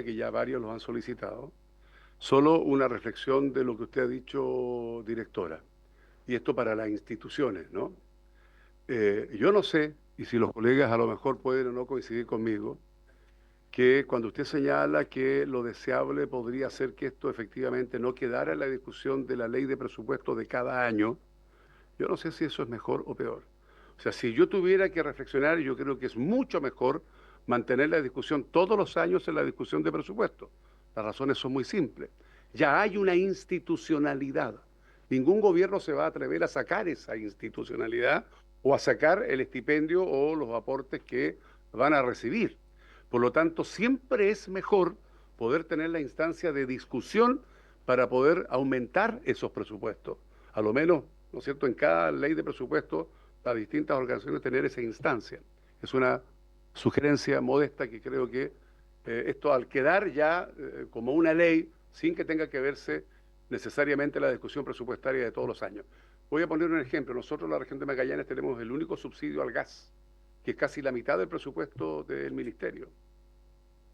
que ya varios los han solicitado, solo una reflexión de lo que usted ha dicho, directora, y esto para las instituciones, ¿no? Yo no sé, y si los colegas a lo mejor pueden o no coincidir conmigo, que cuando usted señala que lo deseable podría ser que esto efectivamente no quedara en la discusión de la ley de presupuesto de cada año, yo no sé si eso es mejor o peor. O sea, si yo tuviera que reflexionar, yo creo que es mucho mejor mantener la discusión todos los años en la discusión de presupuesto. Las razones son muy simples. Ya hay una institucionalidad. Ningún gobierno se va a atrever a sacar esa institucionalidad o a sacar el estipendio o los aportes que van a recibir. Por lo tanto, siempre es mejor poder tener la instancia de discusión para poder aumentar esos presupuestos. A lo menos, ¿no es cierto?, en cada ley de presupuesto, las distintas organizaciones tener esa instancia. Es una sugerencia modesta que creo que esto, al quedar ya como una ley, sin que tenga que verse necesariamente la discusión presupuestaria de todos los años. Voy a poner un ejemplo. Nosotros en la región de Magallanes tenemos el único subsidio al gas, que es casi la mitad del presupuesto del ministerio.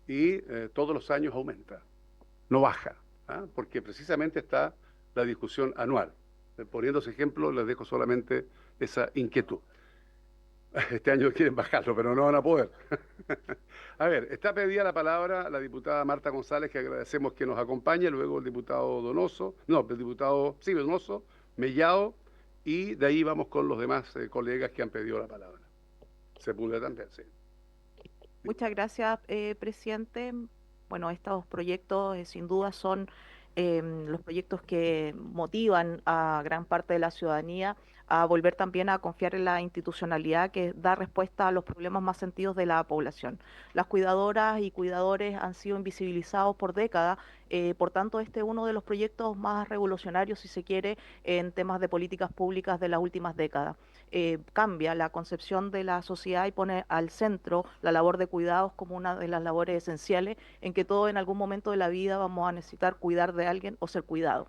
Y todos los años aumenta, no baja, ¿ah? Porque precisamente está la discusión anual. Poniendo ese ejemplo, les dejo solamente esa inquietud. Este año quieren bajarlo, pero no van a poder. A ver, está pedida la palabra la diputada Marta González, que agradecemos que nos acompañe, luego el diputado Donoso, no, el diputado, sí, Donoso, Mellado, y de ahí vamos con los demás colegas que han pedido la palabra. Sepúlveda también, sí. Muchas gracias, presidente. Bueno, estos proyectos sin duda son los proyectos que motivan a gran parte de la ciudadanía a volver también a confiar en la institucionalidad que da respuesta a los problemas más sentidos de la población. Las cuidadoras y cuidadores han sido invisibilizados por décadas, por tanto este es uno de los proyectos más revolucionarios, si se quiere, en temas de políticas públicas de las últimas décadas. Cambia la concepción de la sociedad y pone al centro la labor de cuidados como una de las labores esenciales en que todos en algún momento de la vida vamos a necesitar cuidar de alguien o ser cuidado.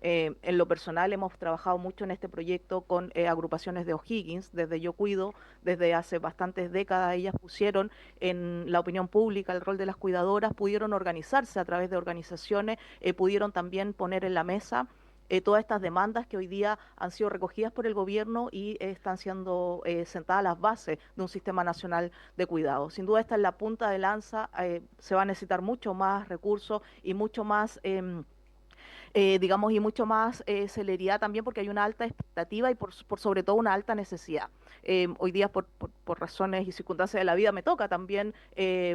En lo personal hemos trabajado mucho en este proyecto con agrupaciones de O'Higgins, desde Yo Cuido, desde hace bastantes décadas ellas pusieron en la opinión pública el rol de las cuidadoras, pudieron organizarse a través de organizaciones, pudieron también poner en la mesa todas estas demandas que hoy día han sido recogidas por el gobierno y están siendo sentadas las bases de un sistema nacional de cuidado. Sin duda esta es la punta de lanza, se va a necesitar mucho más recursos y mucho más digamos, y mucho más celeridad también porque hay una alta expectativa y por sobre todo una alta necesidad. Hoy día por razones y circunstancias de la vida me toca también,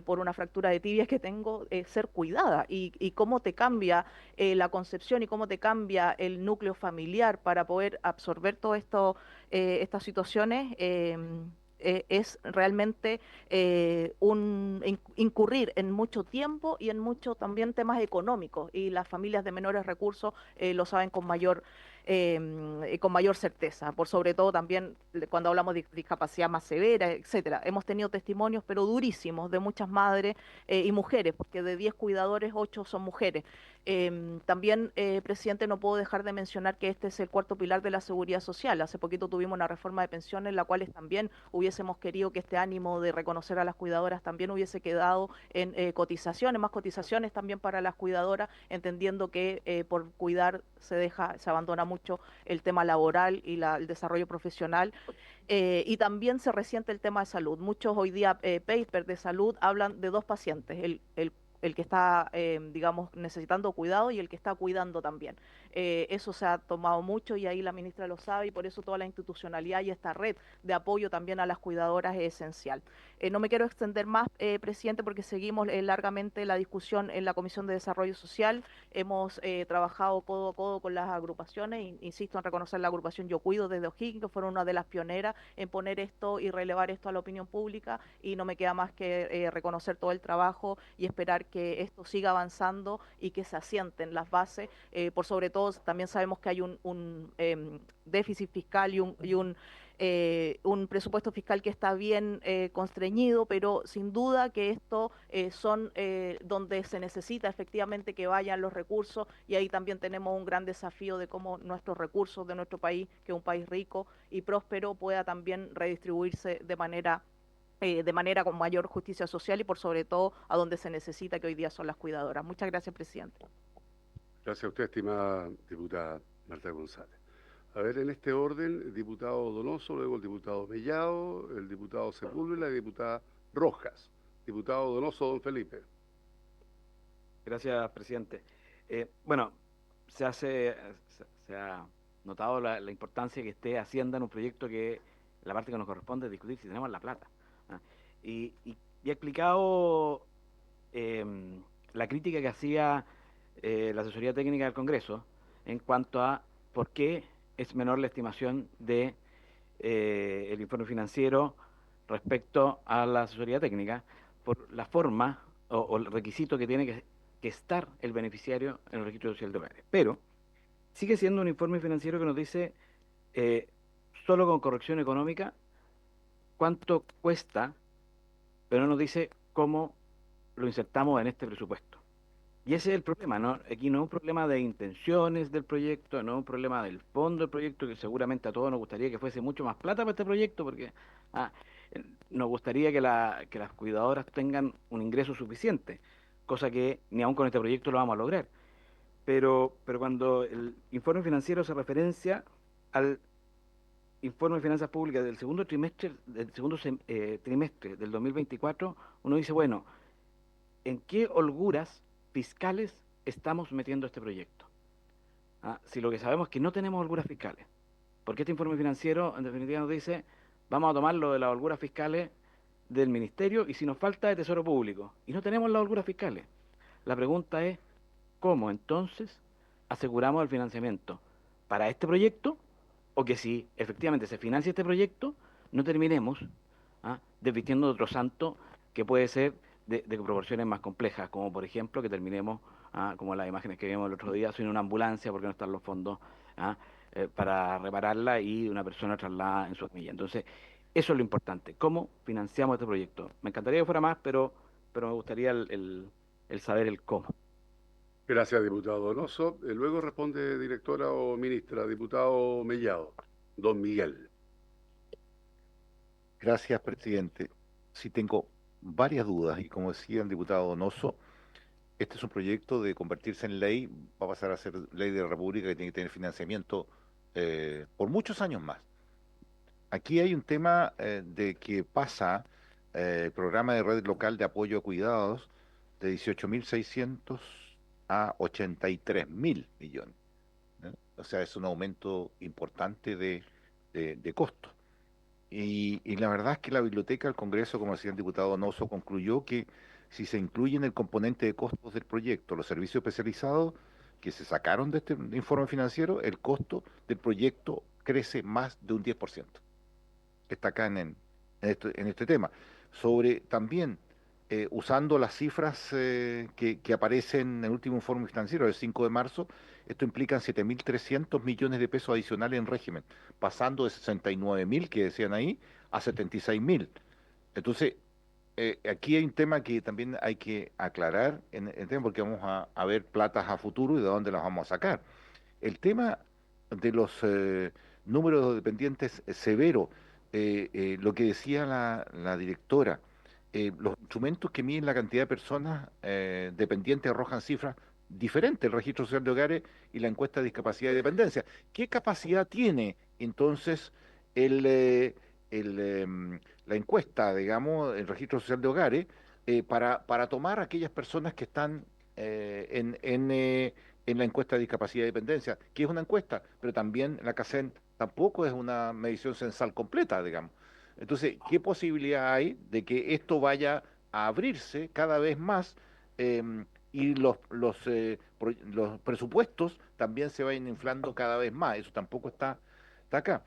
por una fractura de tibias que tengo, ser cuidada y cómo te cambia la concepción y cómo te cambia el núcleo familiar para poder absorber todo esto, estas situaciones. Es realmente incurrir en mucho tiempo y en muchos también temas económicos, y las familias de menores recursos lo saben con mayor certeza, por sobre todo también cuando hablamos de discapacidad más severa, etcétera. Hemos tenido testimonios, pero durísimos, de muchas madres y mujeres, porque de 10 cuidadores, 8 son mujeres. También, presidente, no puedo dejar de mencionar que este es el cuarto pilar de la seguridad social. Hace poquito tuvimos una reforma de pensiones en la cual también hubiésemos querido que este ánimo de reconocer a las cuidadoras también hubiese quedado en cotizaciones, más cotizaciones también para las cuidadoras, entendiendo que por cuidar se abandona mucho el tema laboral y el desarrollo profesional. Y también se resiente el tema de salud. Muchos hoy día papers de salud hablan de dos pacientes, el que está, digamos, necesitando cuidado y el que está cuidando también. Eso se ha tomado mucho y ahí la ministra lo sabe, y por eso toda la institucionalidad y esta red de apoyo también a las cuidadoras es esencial. No me quiero extender más, presidente, porque seguimos largamente la discusión en la Comisión de Desarrollo Social. Hemos trabajado codo a codo con las agrupaciones, insisto en reconocer la agrupación Yo Cuido desde O'Higgins, que fueron una de las pioneras en poner esto y relevar esto a la opinión pública, y no me queda más que reconocer todo el trabajo y esperar que esto siga avanzando y que se asienten las bases. Por sobre todo, también sabemos que hay un déficit fiscal y un presupuesto fiscal que está bien constreñido, pero sin duda que esto son donde se necesita efectivamente que vayan los recursos, y ahí también tenemos un gran desafío de cómo nuestros recursos de nuestro país, que es un país rico y próspero, pueda también redistribuirse de manera con mayor justicia social y por sobre todo a donde se necesita, que hoy día son las cuidadoras. Muchas gracias, presidente. Gracias a usted, estimada diputada Marta González. A ver, en este orden, el diputado Donoso, luego el diputado Mellado, el diputado Sepúlveda y la diputada Rojas. Diputado Donoso, don Felipe. Gracias, presidente. Bueno, se ha notado la importancia que esté Hacienda en un proyecto que la parte que nos corresponde es discutir si tenemos la plata. Y he explicado la crítica que hacía la asesoría técnica del Congreso en cuanto a por qué es menor la estimación de el informe financiero respecto a la asesoría técnica, por la forma o el requisito que tiene que estar el beneficiario en el registro social de hogares. Pero sigue siendo un informe financiero que nos dice, solo con corrección económica, cuánto cuesta, pero no nos dice cómo lo insertamos en este presupuesto. Y ese es el problema, ¿no? Aquí no es un problema de intenciones del proyecto, no es un problema del fondo del proyecto, que seguramente a todos nos gustaría que fuese mucho más plata para este proyecto, porque nos gustaría que las cuidadoras tengan un ingreso suficiente, cosa que ni aún con este proyecto lo vamos a lograr. Pero cuando el informe financiero se referencia al informe de finanzas públicas del segundo trimestre del 2024, uno dice, bueno, ¿en qué holguras fiscales estamos metiendo este proyecto? Si lo que sabemos es que no tenemos holguras fiscales, porque este informe financiero en definitiva nos dice, vamos a tomar lo de las holguras fiscales del Ministerio y si nos falta de Tesoro Público, y no tenemos las holguras fiscales. La pregunta es, ¿cómo entonces aseguramos el financiamiento para este proyecto o que si efectivamente se financia este proyecto, no terminemos desvistiendo de otro santo que puede ser de proporciones más complejas, como por ejemplo que terminemos, como las imágenes que vimos el otro día, sin una ambulancia porque no están los fondos ¿ah? Para repararla y una persona trasladada en su camilla. Entonces, eso es lo importante, cómo financiamos este proyecto. Me encantaría que fuera más, pero me gustaría el saber el cómo. Gracias, diputado Donoso. Luego responde directora o ministra, diputado Mellado. Don Miguel. Gracias, presidente. Sí tengo varias dudas y como decía el diputado Donoso, este es un proyecto de convertirse en ley, va a pasar a ser ley de la República que tiene que tener financiamiento por muchos años más. Aquí hay un tema de que pasa el programa de red local de apoyo a cuidados de 18.600 a 83.000 millones. ¿No? O sea, es un aumento importante de costos. Y la verdad es que la Biblioteca del Congreso, como decía el diputado Donoso, concluyó que si se incluye en el componente de costos del proyecto los servicios especializados que se sacaron de este informe financiero, el costo del proyecto crece más de un 10%. Está acá en este tema. Sobre también, usando las cifras que aparecen en el último informe financiero del 5 de marzo, esto implica 7.300 millones de pesos adicionales en régimen, pasando de 69.000 que decían ahí a 76.000. Entonces, aquí hay un tema que también hay que aclarar en tema porque vamos a ver platas a futuro y de dónde las vamos a sacar. El tema de los números de dependientes severos, lo que decía la directora, los instrumentos que miden la cantidad de personas dependientes arrojan cifras diferentes, el registro social de hogares y la encuesta de discapacidad y dependencia. ¿Qué capacidad tiene entonces el, eh, el, la encuesta, digamos, el registro social de hogares, para tomar aquellas personas que están en la encuesta de discapacidad y dependencia, que es una encuesta, pero también la CACEN tampoco es una medición censal completa, digamos? Entonces, ¿qué posibilidad hay de que esto vaya a abrirse cada vez más y los presupuestos también se vayan inflando cada vez más? Eso tampoco está acá.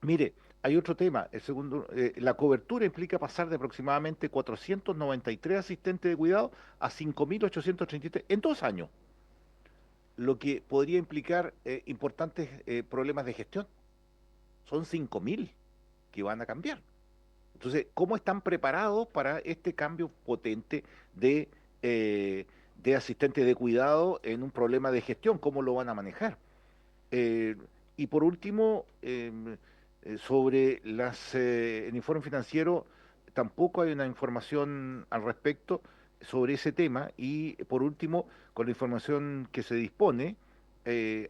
Mire, hay otro tema. El segundo, la cobertura implica pasar de aproximadamente 493 asistentes de cuidado a 5.833 en 2 años, lo que podría implicar importantes problemas de gestión. Son 5.000 que van a cambiar. Entonces, ¿cómo están preparados para este cambio potente de asistentes de cuidado en un problema de gestión? ¿Cómo lo van a manejar? Eh, y por último, sobre el informe financiero, tampoco hay una información al respecto sobre ese tema. Y por último, con la información que se dispone,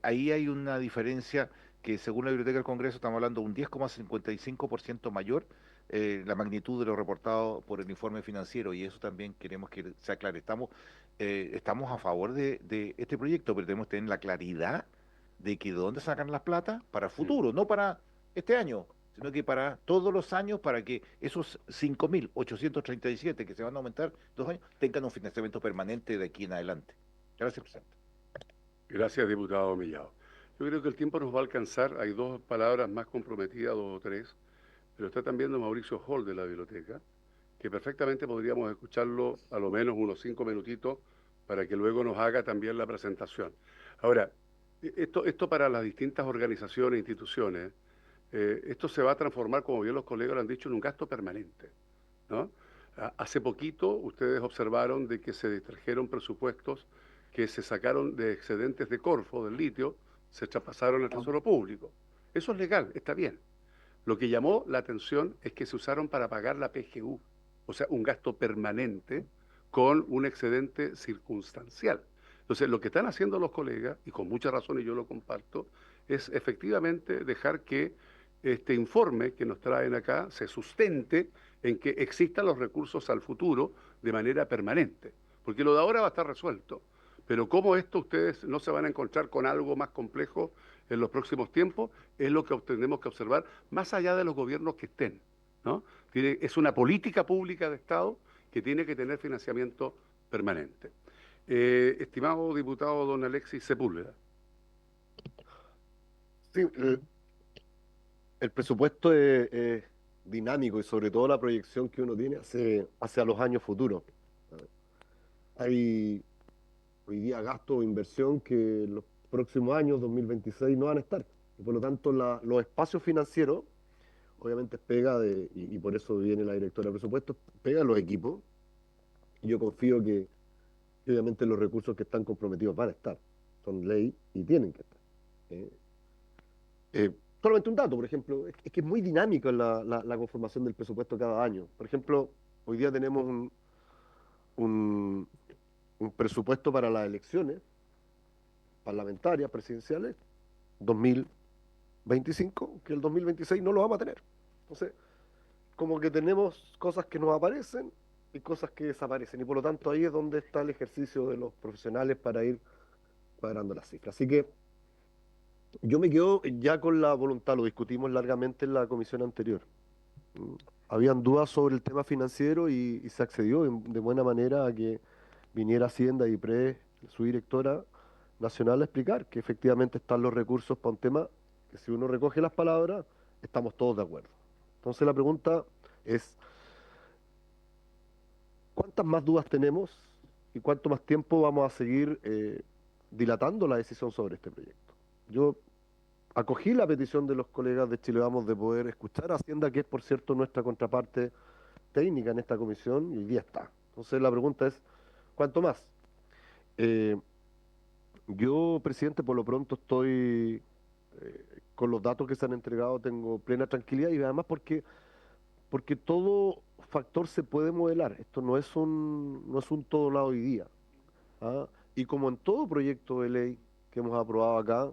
ahí hay una diferencia que según la Biblioteca del Congreso estamos hablando de un 10,55% mayor la magnitud de lo reportado por el informe financiero, y eso también queremos que se aclare. Estamos a favor de este proyecto, pero tenemos que tener la claridad de que de dónde sacan las plata para el futuro, no para este año, sino que para todos los años, para que esos 5.837 que se van a aumentar 2 años tengan un financiamiento permanente de aquí en adelante. Gracias, presidente. Gracias, diputado Mellado. Yo creo que el tiempo nos va a alcanzar. Hay dos palabras más comprometidas, dos o tres, pero está también don Mauricio Hall de la biblioteca, que perfectamente podríamos escucharlo a lo menos unos 5 minutitos para que luego nos haga también la presentación. Ahora, esto para las distintas organizaciones e instituciones, esto se va a transformar, como bien los colegas lo han dicho, en un gasto permanente, ¿no? Hace poquito ustedes observaron de que se distrajeron presupuestos que se sacaron de excedentes de Corfo, del litio, se traspasaron al Tesoro Público. Eso es legal, está bien. Lo que llamó la atención es que se usaron para pagar la PGU, o sea, un gasto permanente con un excedente circunstancial. Entonces, lo que están haciendo los colegas, y con mucha razón y yo lo comparto, es efectivamente dejar que este informe que nos traen acá se sustente en que existan los recursos al futuro de manera permanente, porque lo de ahora va a estar resuelto. Pero cómo esto ustedes no se van a encontrar con algo más complejo en los próximos tiempos, es lo que tenemos que observar, más allá de los gobiernos que estén, ¿no? Es una política pública de Estado que tiene que tener financiamiento permanente. Estimado diputado don Alexis Sepúlveda. Sí, el presupuesto es dinámico y sobre todo la proyección que uno tiene hacia los años futuros. Hay hoy día gasto o inversión que en los próximos años, 2026, no van a estar. Y por lo tanto, los espacios financieros, obviamente, y por eso viene la directora de presupuestos, pega los equipos. Y yo confío que obviamente los recursos que están comprometidos van a estar. Son ley y tienen que estar. Solamente un dato, por ejemplo, es que es muy dinámica la conformación del presupuesto cada año. Por ejemplo, hoy día tenemos un presupuesto para las elecciones parlamentarias, presidenciales, 2025, que el 2026 no lo vamos a tener. Entonces, como que tenemos cosas que nos aparecen y cosas que desaparecen, y por lo tanto ahí es donde está el ejercicio de los profesionales para ir cuadrando las cifras. Así que yo me quedo ya con la voluntad, lo discutimos largamente en la comisión anterior. Habían dudas sobre el tema financiero y se accedió de buena manera a que viniera Hacienda y su directora nacional, a explicar que efectivamente están los recursos para un tema que, si uno recoge las palabras, estamos todos de acuerdo. Entonces la pregunta es, ¿cuántas más dudas tenemos y cuánto más tiempo vamos a seguir dilatando la decisión sobre este proyecto? Yo acogí la petición de los colegas de Chile Vamos de poder escuchar a Hacienda, que es, por cierto, nuestra contraparte técnica en esta comisión, y hoy día está. Entonces la pregunta es, ¿cuánto más? Yo, presidente, por lo pronto estoy con los datos que se han entregado, tengo plena tranquilidad, y además porque todo factor se puede modelar. Esto no es un todo lado hoy día. ¿Ah? Y como en todo proyecto de ley que hemos aprobado acá,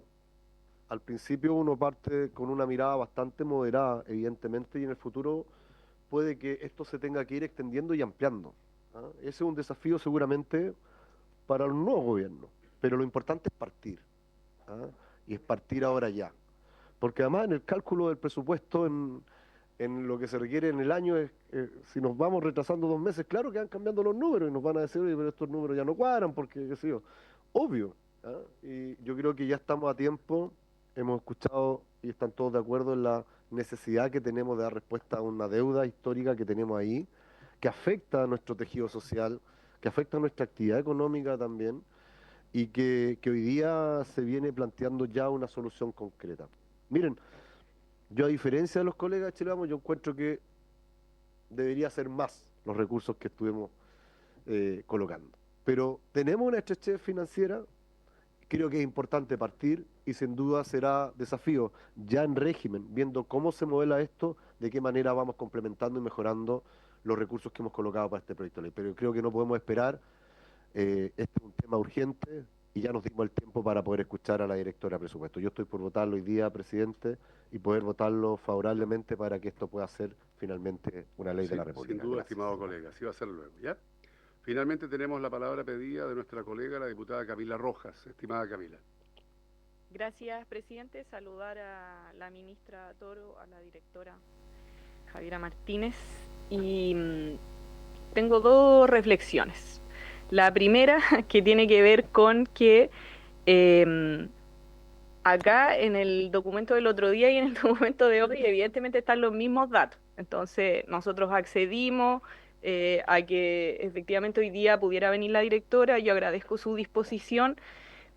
al principio uno parte con una mirada bastante moderada, evidentemente, y en el futuro puede que esto se tenga que ir extendiendo y ampliando. ¿Ah? Ese es un desafío seguramente para los nuevos gobiernos, pero lo importante es partir. ¿Ah? Y es partir ahora ya. Porque además en el cálculo del presupuesto, en lo que se requiere en el año, si nos vamos retrasando 2 meses, claro que van cambiando los números y nos van a decir, oye, pero estos números ya no cuadran, porque, qué sé yo, obvio. ¿Ah? Y yo creo que ya estamos a tiempo, hemos escuchado y están todos de acuerdo en la necesidad que tenemos de dar respuesta a una deuda histórica que tenemos ahí, que afecta a nuestro tejido social, que afecta a nuestra actividad económica también, y que hoy día se viene planteando ya una solución concreta. Miren, yo, a diferencia de los colegas de Chile Vamos, yo encuentro que debería ser más los recursos que estuvimos colocando. Pero tenemos una estrechez financiera, creo que es importante partir, y sin duda será desafío ya en régimen, viendo cómo se modela esto, de qué manera vamos complementando y mejorando los recursos que hemos colocado para este proyecto de ley. Pero creo que no podemos esperar, este es un tema urgente, y ya nos dimos el tiempo para poder escuchar a la directora de presupuesto. Yo estoy por votarlo hoy día, presidente, y poder votarlo favorablemente para que esto pueda ser finalmente una ley de la República. Sin duda, Gracias. estimado colega, así va a ser luego, ¿ya? Finalmente tenemos la palabra pedida de nuestra colega, la diputada Camila Rojas. Estimada Camila. Gracias, presidente. Saludar a la ministra Toro, a la directora Javiera Martínez. Y tengo 2 reflexiones. La primera, que tiene que ver con que acá en el documento del otro día y en el documento de hoy evidentemente están los mismos datos. Entonces nosotros accedimos a que efectivamente hoy día pudiera venir la directora. Yo agradezco su disposición,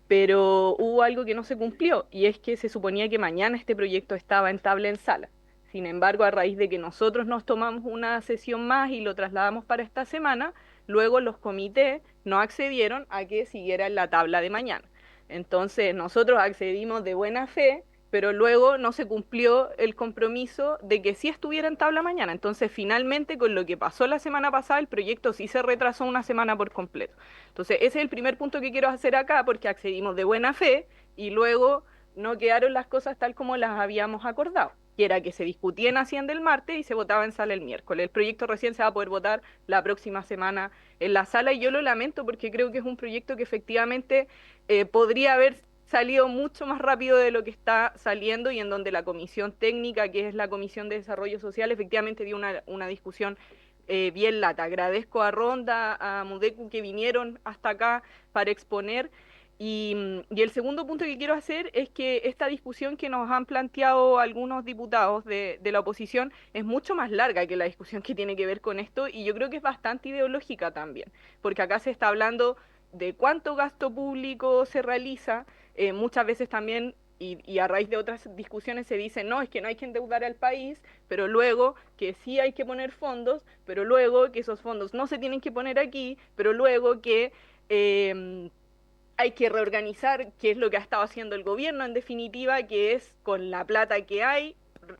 pero hubo algo que no se cumplió, y es que se suponía que mañana este proyecto estaba en tabla en sala. Sin embargo, a raíz de que nosotros nos tomamos una sesión más y lo trasladamos para esta semana, luego los comités no accedieron a que siguiera en la tabla de mañana. Entonces nosotros accedimos de buena fe, pero luego no se cumplió el compromiso de que sí estuviera en tabla mañana. Entonces finalmente, con lo que pasó la semana pasada, el proyecto sí se retrasó una semana por completo. Entonces ese es el primer punto que quiero hacer acá, porque accedimos de buena fe y luego no quedaron las cosas tal como las habíamos acordado, que era que se discutía en Hacienda el martes y se votaba en sala el miércoles. El proyecto recién se va a poder votar la próxima semana en la sala, y yo lo lamento porque creo que es un proyecto que efectivamente podría haber salido mucho más rápido de lo que está saliendo, y en donde la comisión técnica, que es la Comisión de Desarrollo Social, efectivamente dio una discusión bien lata. Agradezco a Ronda, a Mudeku, que vinieron hasta acá para exponer. Y el segundo punto que quiero hacer es que esta discusión que nos han planteado algunos diputados de la oposición es mucho más larga que la discusión que tiene que ver con esto, y yo creo que es bastante ideológica también, porque acá se está hablando de cuánto gasto público se realiza, muchas veces también, y a raíz de otras discusiones se dice, no, es que no hay que endeudar al país, pero luego que sí hay que poner fondos, pero luego que esos fondos no se tienen que poner aquí, pero luego que hay que reorganizar, que es lo que ha estado haciendo el gobierno en definitiva, que es con la plata que hay,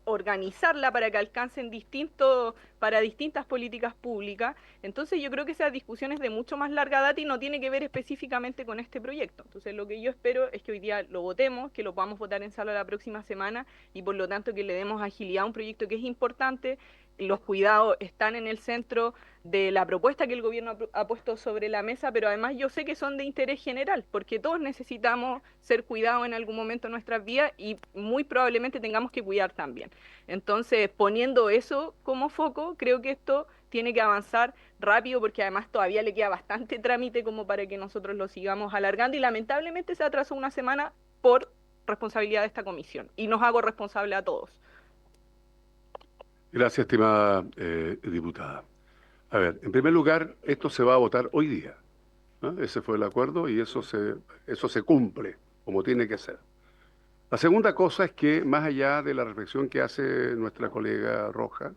organizarla para que alcancen para distintas políticas públicas. Entonces yo creo que esa discusión es de mucho más larga data y no tiene que ver específicamente con este proyecto. Entonces lo que yo espero es que hoy día lo votemos, que lo podamos votar en sala la próxima semana y por lo tanto que le demos agilidad a un proyecto que es importante. Los cuidados están en el centro de la propuesta que el gobierno ha puesto sobre la mesa, pero además yo sé que son de interés general, porque todos necesitamos ser cuidados en algún momento en nuestras vidas y muy probablemente tengamos que cuidar también. Entonces, poniendo eso como foco, creo que esto tiene que avanzar rápido, porque además todavía le queda bastante trámite como para que nosotros lo sigamos alargando, y lamentablemente se atrasó una semana por responsabilidad de esta comisión, y nos hago responsable a todos. Gracias, estimada diputada. A ver, en primer lugar, esto se va a votar hoy día, ¿no? Ese fue el acuerdo y eso se cumple como tiene que ser. La segunda cosa es que, más allá de la reflexión que hace nuestra colega Roja,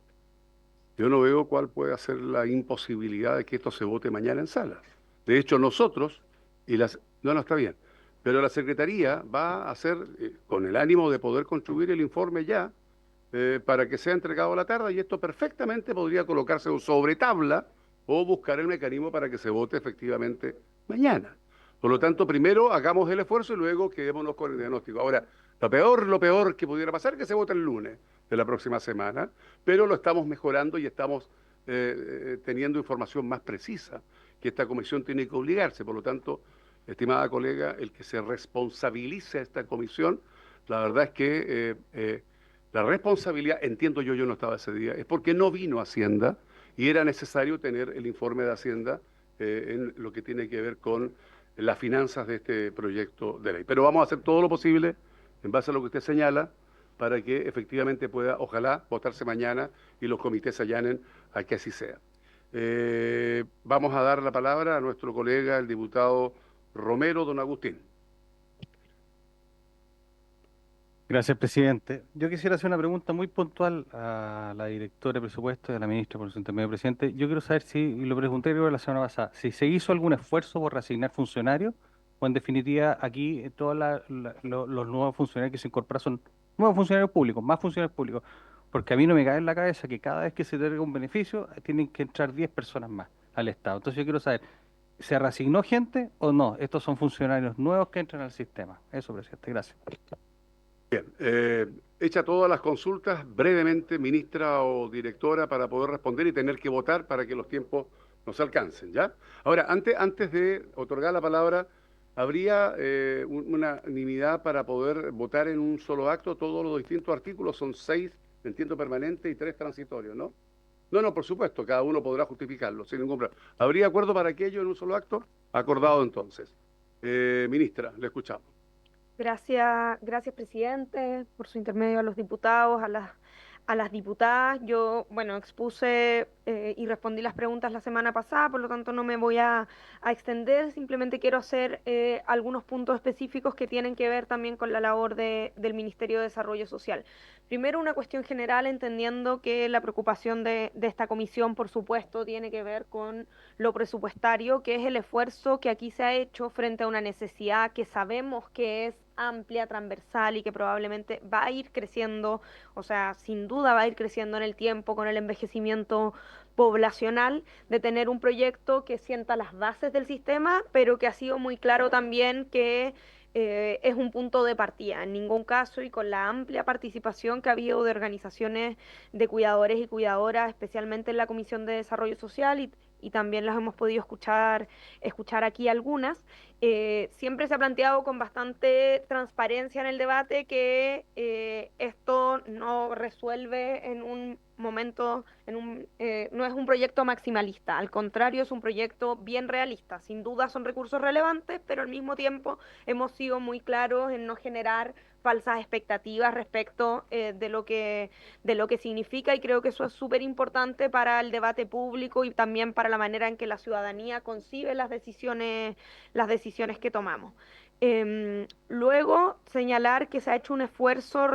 yo no veo cuál puede ser la imposibilidad de que esto se vote mañana en sala. De hecho, nosotros, no, está bien, pero la Secretaría va a hacer, con el ánimo de poder construir el informe ya, para que sea entregado a la tarde, y esto perfectamente podría colocarse sobre tabla o buscar el mecanismo para que se vote efectivamente mañana. Por lo tanto, primero hagamos el esfuerzo y luego quedémonos con el diagnóstico. Ahora, lo peor que pudiera pasar es que se vote el lunes de la próxima semana, pero lo estamos mejorando y estamos teniendo información más precisa que esta comisión tiene que obligarse. Por lo tanto, estimada colega, el que se responsabilice a esta comisión, la verdad es que la responsabilidad, entiendo yo no estaba ese día, es porque no vino Hacienda y era necesario tener el informe de Hacienda en lo que tiene que ver con las finanzas de este proyecto de ley. Pero vamos a hacer todo lo posible, en base a lo que usted señala, para que efectivamente pueda, ojalá, votarse mañana y los comités se allanen a que así sea. Vamos a dar la palabra a nuestro colega, el diputado Romero, don Agustín. Gracias, presidente. Yo quisiera hacer una pregunta muy puntual a la directora de presupuesto y a la ministra por su intermedio, presidente. Yo quiero saber si, y lo pregunté creo la semana pasada, si se hizo algún esfuerzo por reasignar funcionarios o en definitiva aquí todos los nuevos funcionarios que se incorporan son nuevos funcionarios públicos, más funcionarios públicos. Porque a mí no me cae en la cabeza que cada vez que se otorga un beneficio tienen que entrar 10 personas más al Estado. Entonces yo quiero saber, ¿se reasignó gente o no? Estos son funcionarios nuevos que entran al sistema. Eso, presidente. Gracias. Bien, hecha todas las consultas, brevemente, ministra o directora, para poder responder y tener que votar para que los tiempos nos alcancen, ¿ya? Ahora, antes de otorgar la palabra, ¿habría una unanimidad para poder votar en un solo acto todos los distintos artículos? Son 6, entiendo, permanentes y 3 transitorios, ¿no? No, por supuesto, cada uno podrá justificarlo, sin ningún problema. ¿Habría acuerdo para aquello en un solo acto? Acordado entonces. Ministra, le escuchamos. Gracias, presidente, por su intermedio a los diputados, a las diputadas. Yo, bueno, expuse y respondí las preguntas la semana pasada, por lo tanto no me voy a extender, simplemente quiero hacer algunos puntos específicos que tienen que ver también con la labor del Ministerio de Desarrollo Social. Primero, una cuestión general, entendiendo que la preocupación de esta comisión, por supuesto, tiene que ver con lo presupuestario, que es el esfuerzo que aquí se ha hecho frente a una necesidad que sabemos que es amplia, transversal y que probablemente va a ir creciendo, o sea, sin duda va a ir creciendo en el tiempo con el envejecimiento poblacional, de tener un proyecto que sienta las bases del sistema, pero que ha sido muy claro también que es un punto de partida, en ningún caso, y con la amplia participación que ha habido de organizaciones de cuidadores y cuidadoras, especialmente en la Comisión de Desarrollo Social, y también las hemos podido escuchar aquí algunas. siempre se ha planteado con bastante transparencia en el debate que esto no resuelve en un momento, no es un proyecto maximalista, al contrario, es un proyecto bien realista. Sin duda son recursos relevantes, pero al mismo tiempo hemos sido muy claros en no generar falsas expectativas respecto de lo que significa, y creo que eso es súper importante para el debate público y también para la manera en que la ciudadanía concibe las decisiones que tomamos. Luego, señalar que se ha hecho un esfuerzo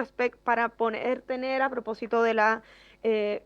para poder tener, a propósito de la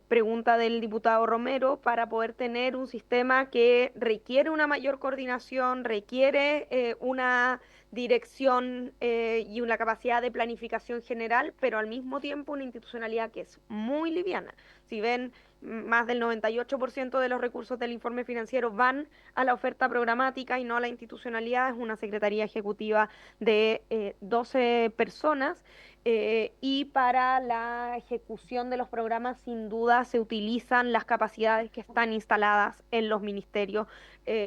pregunta del diputado Romero, para poder tener un sistema que requiere una mayor coordinación, requiere una dirección y una capacidad de planificación general, pero al mismo tiempo una institucionalidad que es muy liviana. Si ven, más del 98% de los recursos del informe financiero van a la oferta programática y no a la institucionalidad. Es una secretaría ejecutiva de 12 personas. Y para la ejecución de los programas, sin duda, se utilizan las capacidades que están instaladas en los ministerios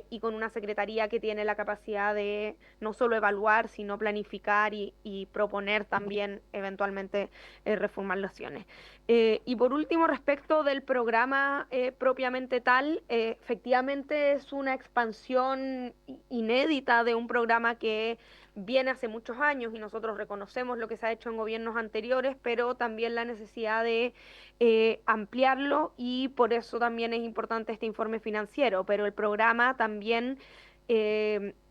y con una secretaría que tiene la capacidad de no solo evaluar, sino planificar y proponer también eventualmente reformulaciones. Y por último, respecto del programa propiamente tal, efectivamente es una expansión inédita de un programa que viene hace muchos años y nosotros reconocemos lo que se ha hecho en gobiernos anteriores, pero también la necesidad de ampliarlo, y por eso también es importante este informe financiero. Pero el programa también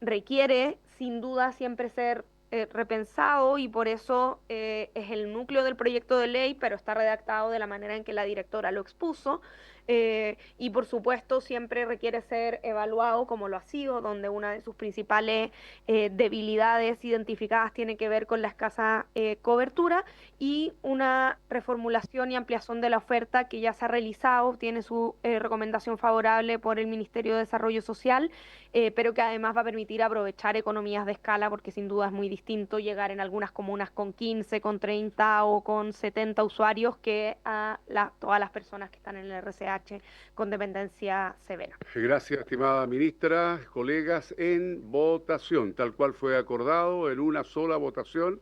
requiere sin duda siempre ser repensado, y por eso es el núcleo del proyecto de ley, pero está redactado de la manera en que la directora lo expuso. Y por supuesto siempre requiere ser evaluado como lo ha sido, donde una de sus principales debilidades identificadas tiene que ver con la escasa cobertura, y una reformulación y ampliación de la oferta que ya se ha realizado, tiene su recomendación favorable por el Ministerio de Desarrollo Social, pero que además va a permitir aprovechar economías de escala, porque sin duda es muy distinto llegar en algunas comunas con 15, con 30 o con 70 usuarios que a todas las personas que están en el RCH con dependencia severa. Gracias, estimada ministra. Colegas, en votación, tal cual fue acordado, en una sola votación,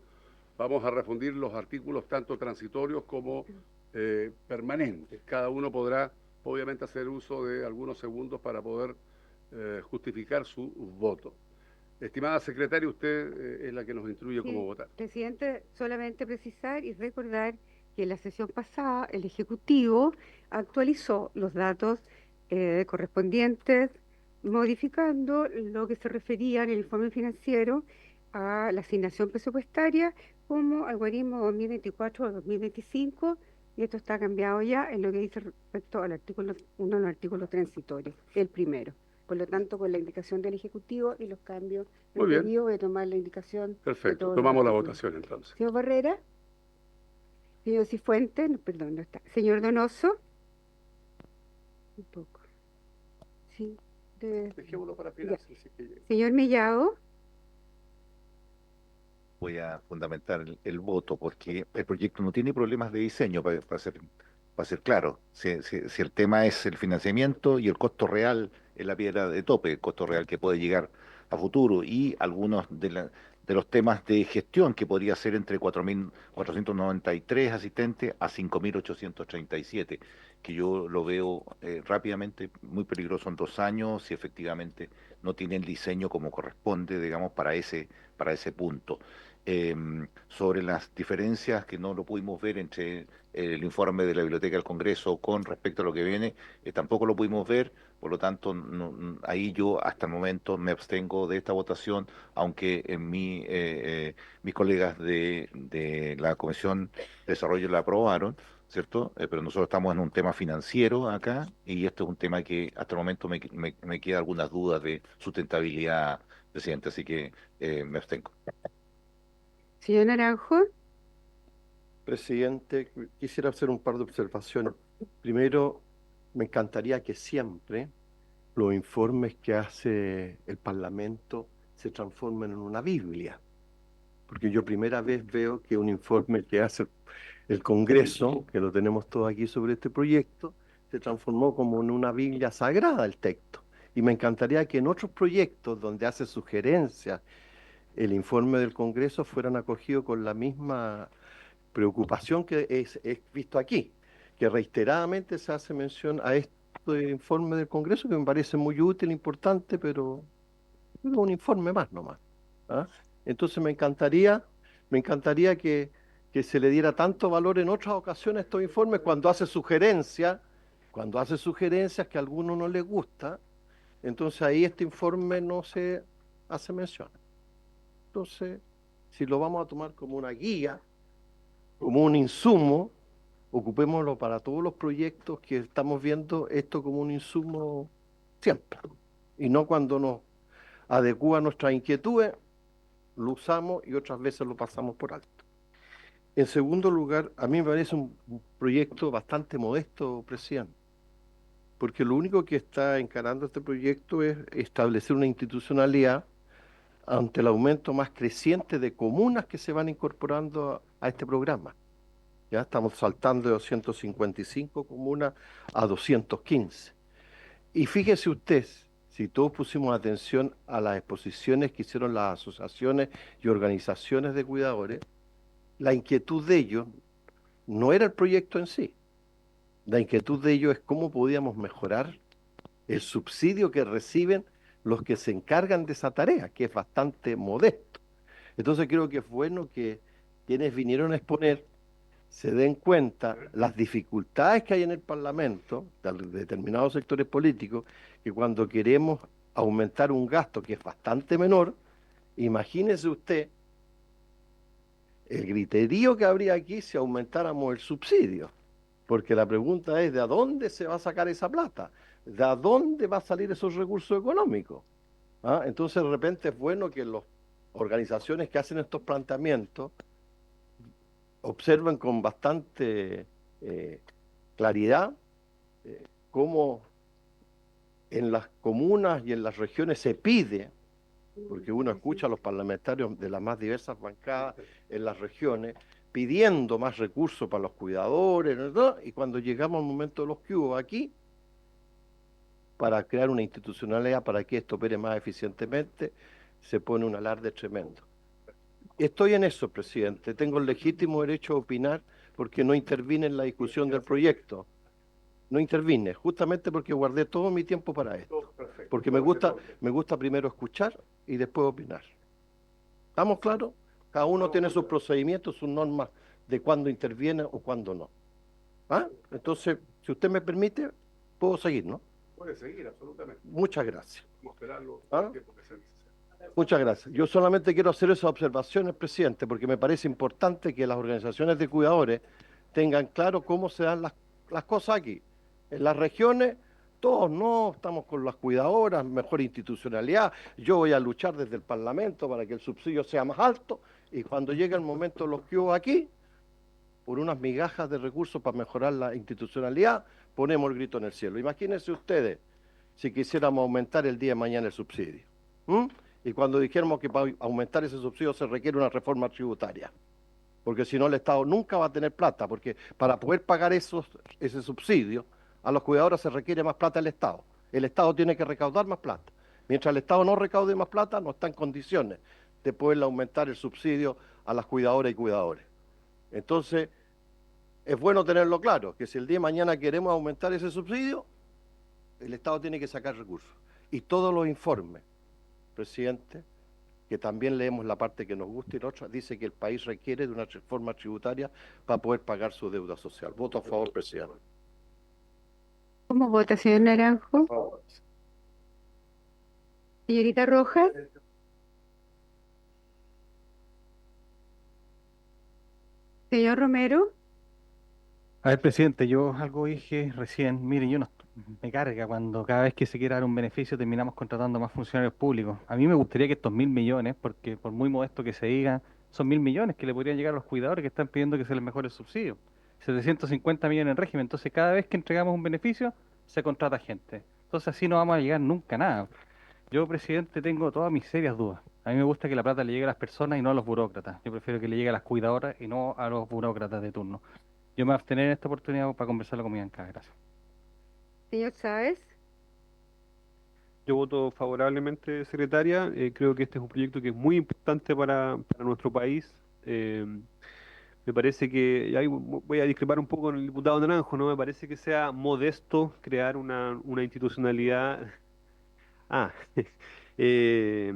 vamos a refundir los artículos tanto transitorios como permanentes. Cada uno podrá, obviamente, hacer uso de algunos segundos para poder justificar su voto. Estimada secretaria, usted es la que nos instruye cómo votar. Presidente, solamente precisar y recordar que en la sesión pasada el Ejecutivo actualizó los datos correspondientes, modificando lo que se refería en el informe financiero a la asignación presupuestaria como algoritmo 2024 o 2025, y esto está cambiado ya en lo que dice respecto al artículo, uno de los artículos transitorios, el primero. Por lo tanto, con la indicación del Ejecutivo y los cambios requeridos, voy a tomar la indicación. Perfecto, tomamos la votación entonces. Señor Barrera, señor Cifuentes, no, perdón, no está. Señor Donoso, un poco. Sí, dejémoslo para final. Señor Mellado. Voy a fundamentar el voto porque el proyecto no tiene problemas de diseño, para ser claro. Si el tema es el financiamiento y el costo real es la piedra de tope, el costo real que puede llegar a futuro, y algunos de los temas de gestión, que podría ser entre 4.493 asistentes a 5.837, que yo lo veo rápidamente muy peligroso en 2 años si efectivamente no tiene el diseño como corresponde, digamos, para ese punto. Sobre las diferencias que no lo pudimos ver entre el informe de la Biblioteca del Congreso con respecto a lo que viene, tampoco lo pudimos ver, por lo tanto ahí yo hasta el momento me abstengo de esta votación, aunque mis colegas de la Comisión de Desarrollo la aprobaron, ¿cierto? Pero nosotros estamos en un tema financiero acá, y esto es un tema que hasta el momento me queda algunas dudas de sustentabilidad, presidente, así que me abstengo. Señor Naranjo. Presidente, quisiera hacer un par de observaciones. Primero, me encantaría que siempre los informes que hace el Parlamento se transformen en una Biblia, porque yo primera vez veo que un informe que hace el Congreso, que lo tenemos todo aquí sobre este proyecto, se transformó como en una Biblia sagrada el texto. y me encantaría que en otros proyectos donde hace sugerencias el informe del Congreso fueran acogidos con la misma preocupación que es visto aquí, que reiteradamente se hace mención a este informe del Congreso que me parece muy útil, importante, pero es un informe más nomás. ¿Ah? Entonces me encantaría que se le diera tanto valor en otras ocasiones a estos informes cuando hace sugerencias que a algunos no les gusta, entonces ahí este informe no se hace mención. Entonces, si lo vamos a tomar como una guía, como un insumo, ocupémoslo para todos los proyectos que estamos viendo esto como un insumo siempre. Y no cuando nos adecúa a nuestras inquietudes, lo usamos y otras veces lo pasamos por alto. En segundo lugar, a mí me parece un proyecto bastante modesto, presidente, porque lo único que está encarando este proyecto es establecer una institucionalidad ante el aumento más creciente de comunas que se van incorporando a este programa. Ya estamos saltando de 255 comunas a 215. Y fíjese usted, si todos pusimos atención a las exposiciones que hicieron las asociaciones y organizaciones de cuidadores, la inquietud de ellos no era el proyecto en sí. La inquietud de ellos es cómo podíamos mejorar el subsidio que reciben los que se encargan de esa tarea, que es bastante modesto. Entonces creo que es bueno que quienes vinieron a exponer se den cuenta las dificultades que hay en el Parlamento, de determinados sectores políticos, que cuando queremos aumentar un gasto que es bastante menor, imagínese usted el griterío que habría aquí si aumentáramos el subsidio. Porque la pregunta es, ¿de dónde se va a sacar esa plata? ¿De dónde va a salir esos recursos económicos? ¿Ah? Entonces, de repente es bueno que las organizaciones que hacen estos planteamientos observen con bastante claridad cómo en las comunas y en las regiones se pide, porque uno escucha a los parlamentarios de las más diversas bancadas en las regiones, pidiendo más recursos para los cuidadores, ¿no? Y cuando llegamos al momento de los que hubo aquí, para crear una institucionalidad para que esto opere más eficientemente, se pone un alarde tremendo. Estoy en eso, presidente. Tengo el legítimo derecho a opinar porque no intervine en la discusión del proyecto. No intervine, justamente porque guardé todo mi tiempo para esto. Porque me gusta primero escuchar y después opinar. ¿Estamos claros? Cada uno tiene sus procedimientos, sus normas de cuándo interviene o cuándo no. ¿Ah? Entonces, si usted me permite, puedo seguir, ¿no? Puede seguir, absolutamente. Muchas gracias. Esperarlo ¿Ah? el tiempo que sea necesario. Muchas gracias. Yo solamente quiero hacer esas observaciones, presidente, porque me parece importante que las organizaciones de cuidadores tengan claro cómo se dan las cosas aquí. En las regiones, todos no, estamos con las cuidadoras, mejor institucionalidad. Yo voy a luchar desde el Parlamento para que el subsidio sea más alto y cuando llegue el momento de los que hubo aquí, por unas migajas de recursos para mejorar la institucionalidad, ponemos el grito en el cielo. Imagínense ustedes si quisiéramos aumentar el día de mañana el subsidio. Y cuando dijéramos que para aumentar ese subsidio se requiere una reforma tributaria, porque si no el Estado nunca va a tener plata, porque para poder pagar ese subsidio, a los cuidadores se requiere más plata del Estado. El Estado tiene que recaudar más plata. Mientras el Estado no recaude más plata, no está en condiciones de poder aumentar el subsidio a las cuidadoras y cuidadores. Entonces, es bueno tenerlo claro, que si el día de mañana queremos aumentar ese subsidio, el Estado tiene que sacar recursos. Y todos los informes, presidente, que también leemos la parte que nos gusta y la otra, dice que el país requiere de una reforma tributaria para poder pagar su deuda social. Voto a favor, presidente. ¿Cómo vota, señor Naranjo? Señorita Rojas. Señor Romero. A ver, presidente, yo algo dije recién, mire, me carga cuando cada vez que se quiera dar un beneficio terminamos contratando más funcionarios públicos. A mí me gustaría que estos 1.000 millones, porque por muy modesto que se diga, son 1.000 millones que le podrían llegar a los cuidadores que están pidiendo que se les mejore el subsidio. 750 millones en régimen, entonces cada vez que entregamos un beneficio, se contrata gente. Entonces así no vamos a llegar nunca a nada. Yo, presidente, tengo todas mis serias dudas. A mí me gusta que la plata le llegue a las personas y no a los burócratas. Yo prefiero que le llegue a las cuidadoras y no a los burócratas de turno. Yo me voy a abstener en esta oportunidad para conversarlo con mi bancada. Gracias. Señor Sáez. Yo voto favorablemente, secretaria. Creo que este es un proyecto que es muy importante para nuestro país. Eh, Me parece que, y ahí voy a discrepar un poco con el diputado Naranjo, ¿no? Me parece que sea modesto crear una institucionalidad. Ah, eh,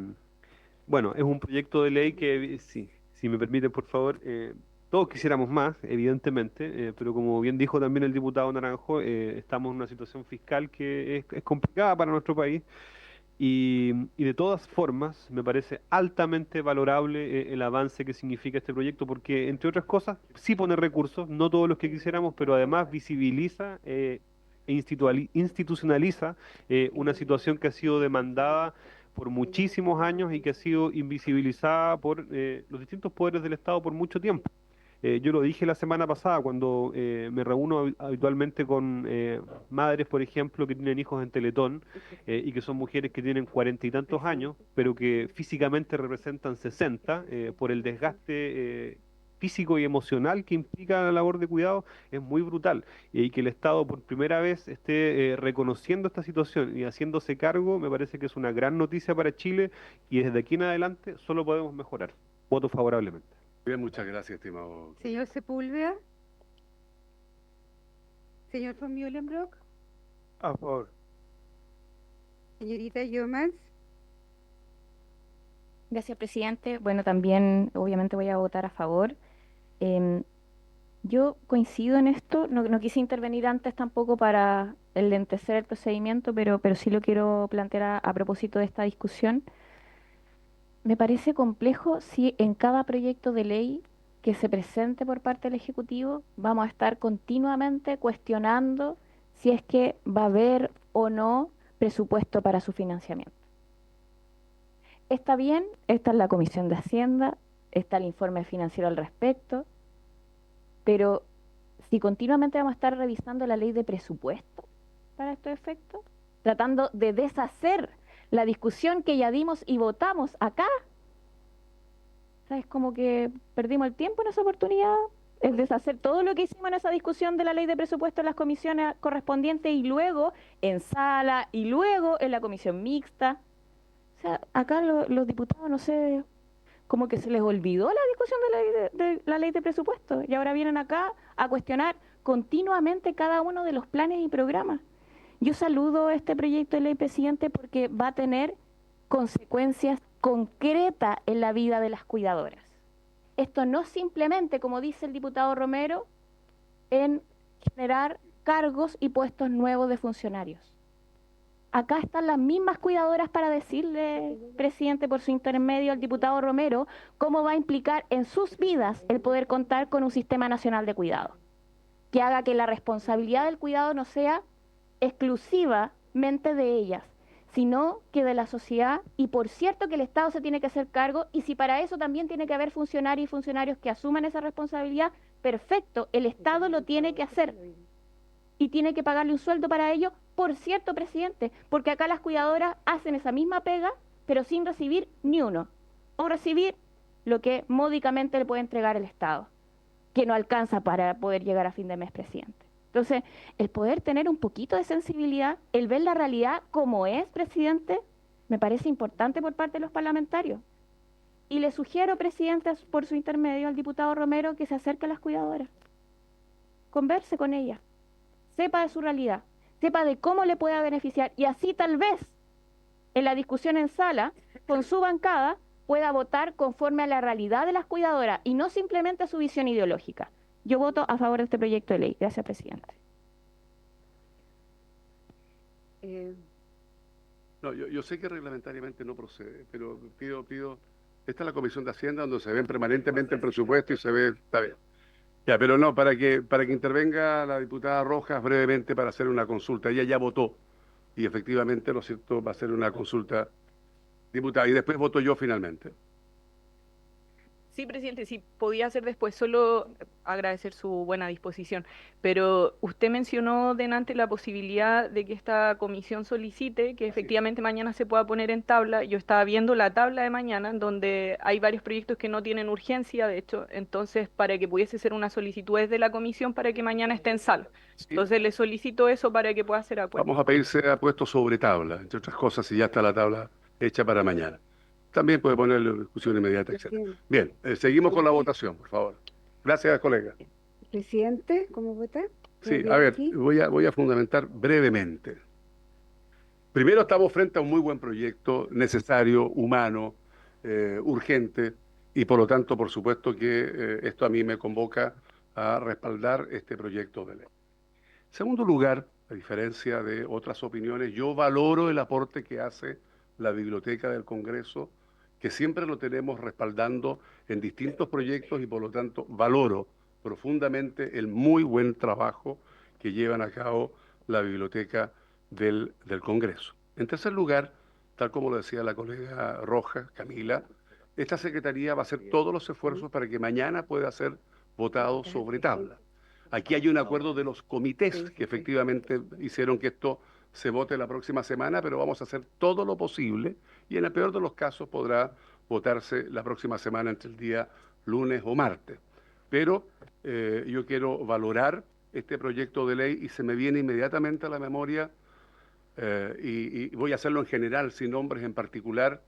bueno, es un proyecto de ley que, si me permiten, por favor, todos quisiéramos más, evidentemente, pero como bien dijo también el diputado Naranjo, estamos en una situación fiscal que es complicada para nuestro país y de todas formas me parece altamente valorable el avance que significa este proyecto porque, entre otras cosas, sí pone recursos, no todos los que quisiéramos, pero además visibiliza institucionaliza una situación que ha sido demandada por muchísimos años y que ha sido invisibilizada por los distintos poderes del Estado por mucho tiempo. Yo lo dije la semana pasada cuando me reúno habitualmente con madres, por ejemplo, que tienen hijos en Teletón y que son mujeres que tienen 40 y tantos años, pero que físicamente representan 60 por el desgaste físico y emocional que implica la labor de cuidado, es muy brutal. Y que el Estado por primera vez esté reconociendo esta situación y haciéndose cargo, me parece que es una gran noticia para Chile y desde aquí en adelante solo podemos mejorar. Voto favorablemente. Bien, muchas gracias, estimado. Señor Sepúlveda. Señor von Mühlenbrock. A favor. Señorita Yomans. Gracias, presidente. Bueno, también obviamente voy a votar a favor. Yo coincido en esto, no quise intervenir antes tampoco para enlentecer el procedimiento, pero sí lo quiero plantear a propósito de esta discusión. Me parece complejo si en cada proyecto de ley que se presente por parte del Ejecutivo vamos a estar continuamente cuestionando si es que va a haber o no presupuesto para su financiamiento. Está bien, está en la Comisión de Hacienda, está el informe financiero al respecto, pero si continuamente vamos a estar revisando la ley de presupuesto para estos efectos, tratando de deshacer la discusión que ya dimos y votamos acá, ¿sabes? Como que perdimos el tiempo en esa oportunidad, es deshacer todo lo que hicimos en esa discusión de la ley de presupuesto en las comisiones correspondientes y luego en sala y luego en la comisión mixta. O sea, acá los diputados, no sé, como que se les olvidó la discusión de la ley de presupuesto y ahora vienen acá a cuestionar continuamente cada uno de los planes y programas. Yo saludo este proyecto de ley, presidente, porque va a tener consecuencias concretas en la vida de las cuidadoras. Esto no simplemente, como dice el diputado Romero, en generar cargos y puestos nuevos de funcionarios. Acá están las mismas cuidadoras para decirle, presidente, por su intermedio al diputado Romero, cómo va a implicar en sus vidas el poder contar con un sistema nacional de cuidado, que haga que la responsabilidad del cuidado no sea exclusivamente de ellas, sino que de la sociedad, y por cierto que el Estado se tiene que hacer cargo, y si para eso también tiene que haber funcionarios y funcionarios que asuman esa responsabilidad, perfecto, el Estado lo tiene que hacer, y tiene que pagarle un sueldo para ello, por cierto, presidente, porque acá las cuidadoras hacen esa misma pega, pero sin recibir ni uno, o recibir lo que módicamente le puede entregar el Estado, que no alcanza para poder llegar a fin de mes, presidente. Entonces, el poder tener un poquito de sensibilidad, el ver la realidad como es, presidente, me parece importante por parte de los parlamentarios. Y le sugiero, presidente, por su intermedio al diputado Romero, que se acerque a las cuidadoras, converse con ellas, sepa de su realidad, sepa de cómo le pueda beneficiar, y así tal vez en la discusión en sala, con su bancada, pueda votar conforme a la realidad de las cuidadoras y no simplemente a su visión ideológica. Yo voto a favor de este proyecto de ley. Gracias, presidente. No, yo sé que reglamentariamente no procede, pero pido, esta es la Comisión de Hacienda donde se ven permanentemente el presupuesto y se ve, está bien. Ya, pero no, para que intervenga la diputada Rojas brevemente para hacer una consulta. Ella ya votó y efectivamente, ¿no es cierto?, va a ser una consulta, diputada, y después voto yo finalmente. Sí, presidente, sí, podía hacer después, solo agradecer su buena disposición. Pero usted mencionó delante la posibilidad de que esta comisión solicite que efectivamente mañana se pueda poner en tabla. Yo estaba viendo la tabla de mañana, en donde hay varios proyectos que no tienen urgencia, de hecho, entonces para que pudiese ser una solicitud desde la comisión para que mañana esté en sala. Entonces le solicito eso para que pueda hacer acuerdo. Vamos a pedir sea puesto sobre tabla, entre otras cosas, si ya está la tabla hecha para mañana. También puede ponerle discusión inmediata, etc. Bien, seguimos con la votación, por favor. Gracias, colega. Presidente, ¿cómo vota? Sí, a ver, voy a fundamentar brevemente. Primero, estamos frente a un muy buen proyecto, necesario, humano, urgente, y por lo tanto, por supuesto que esto a mí me convoca a respaldar este proyecto de ley. En segundo lugar, a diferencia de otras opiniones, yo valoro el aporte que hace la Biblioteca del Congreso, que siempre lo tenemos respaldando en distintos proyectos y por lo tanto valoro profundamente el muy buen trabajo que llevan a cabo la Biblioteca del Congreso. En tercer lugar, tal como lo decía la colega Roja, Camila, esta Secretaría va a hacer todos los esfuerzos para que mañana pueda ser votado sobre tabla. Aquí hay un acuerdo de los comités que efectivamente hicieron que esto se vote la próxima semana, pero vamos a hacer todo lo posible y en el peor de los casos podrá votarse la próxima semana entre el día lunes o martes. Pero yo quiero valorar este proyecto de ley y se me viene inmediatamente a la memoria, y voy a hacerlo en general, sin nombres en particular,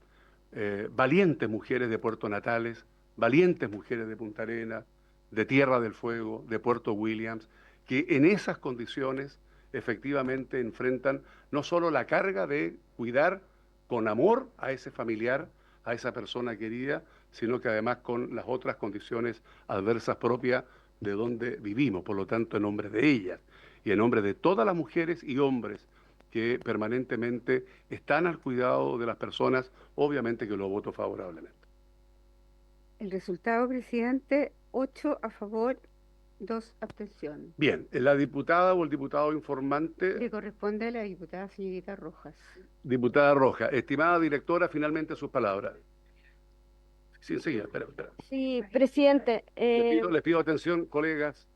valientes mujeres de Puerto Natales, valientes mujeres de Punta Arenas, de Tierra del Fuego, de Puerto Williams, que en esas condiciones efectivamente enfrentan no solo la carga de cuidar con amor a ese familiar, a esa persona querida, sino que además con las otras condiciones adversas propias de donde vivimos. Por lo tanto, en nombre de ellas y en nombre de todas las mujeres y hombres que permanentemente están al cuidado de las personas, obviamente que lo voto favorablemente. El resultado, presidente, 8 a favor, 2 abstenciones. Bien, la diputada o el diputado informante. Le corresponde a la diputada señorita Rojas. Diputada Roja, estimada directora, finalmente sus palabras. Sí, enseguida, espera. Sí, presidente. Les pido atención, colegas.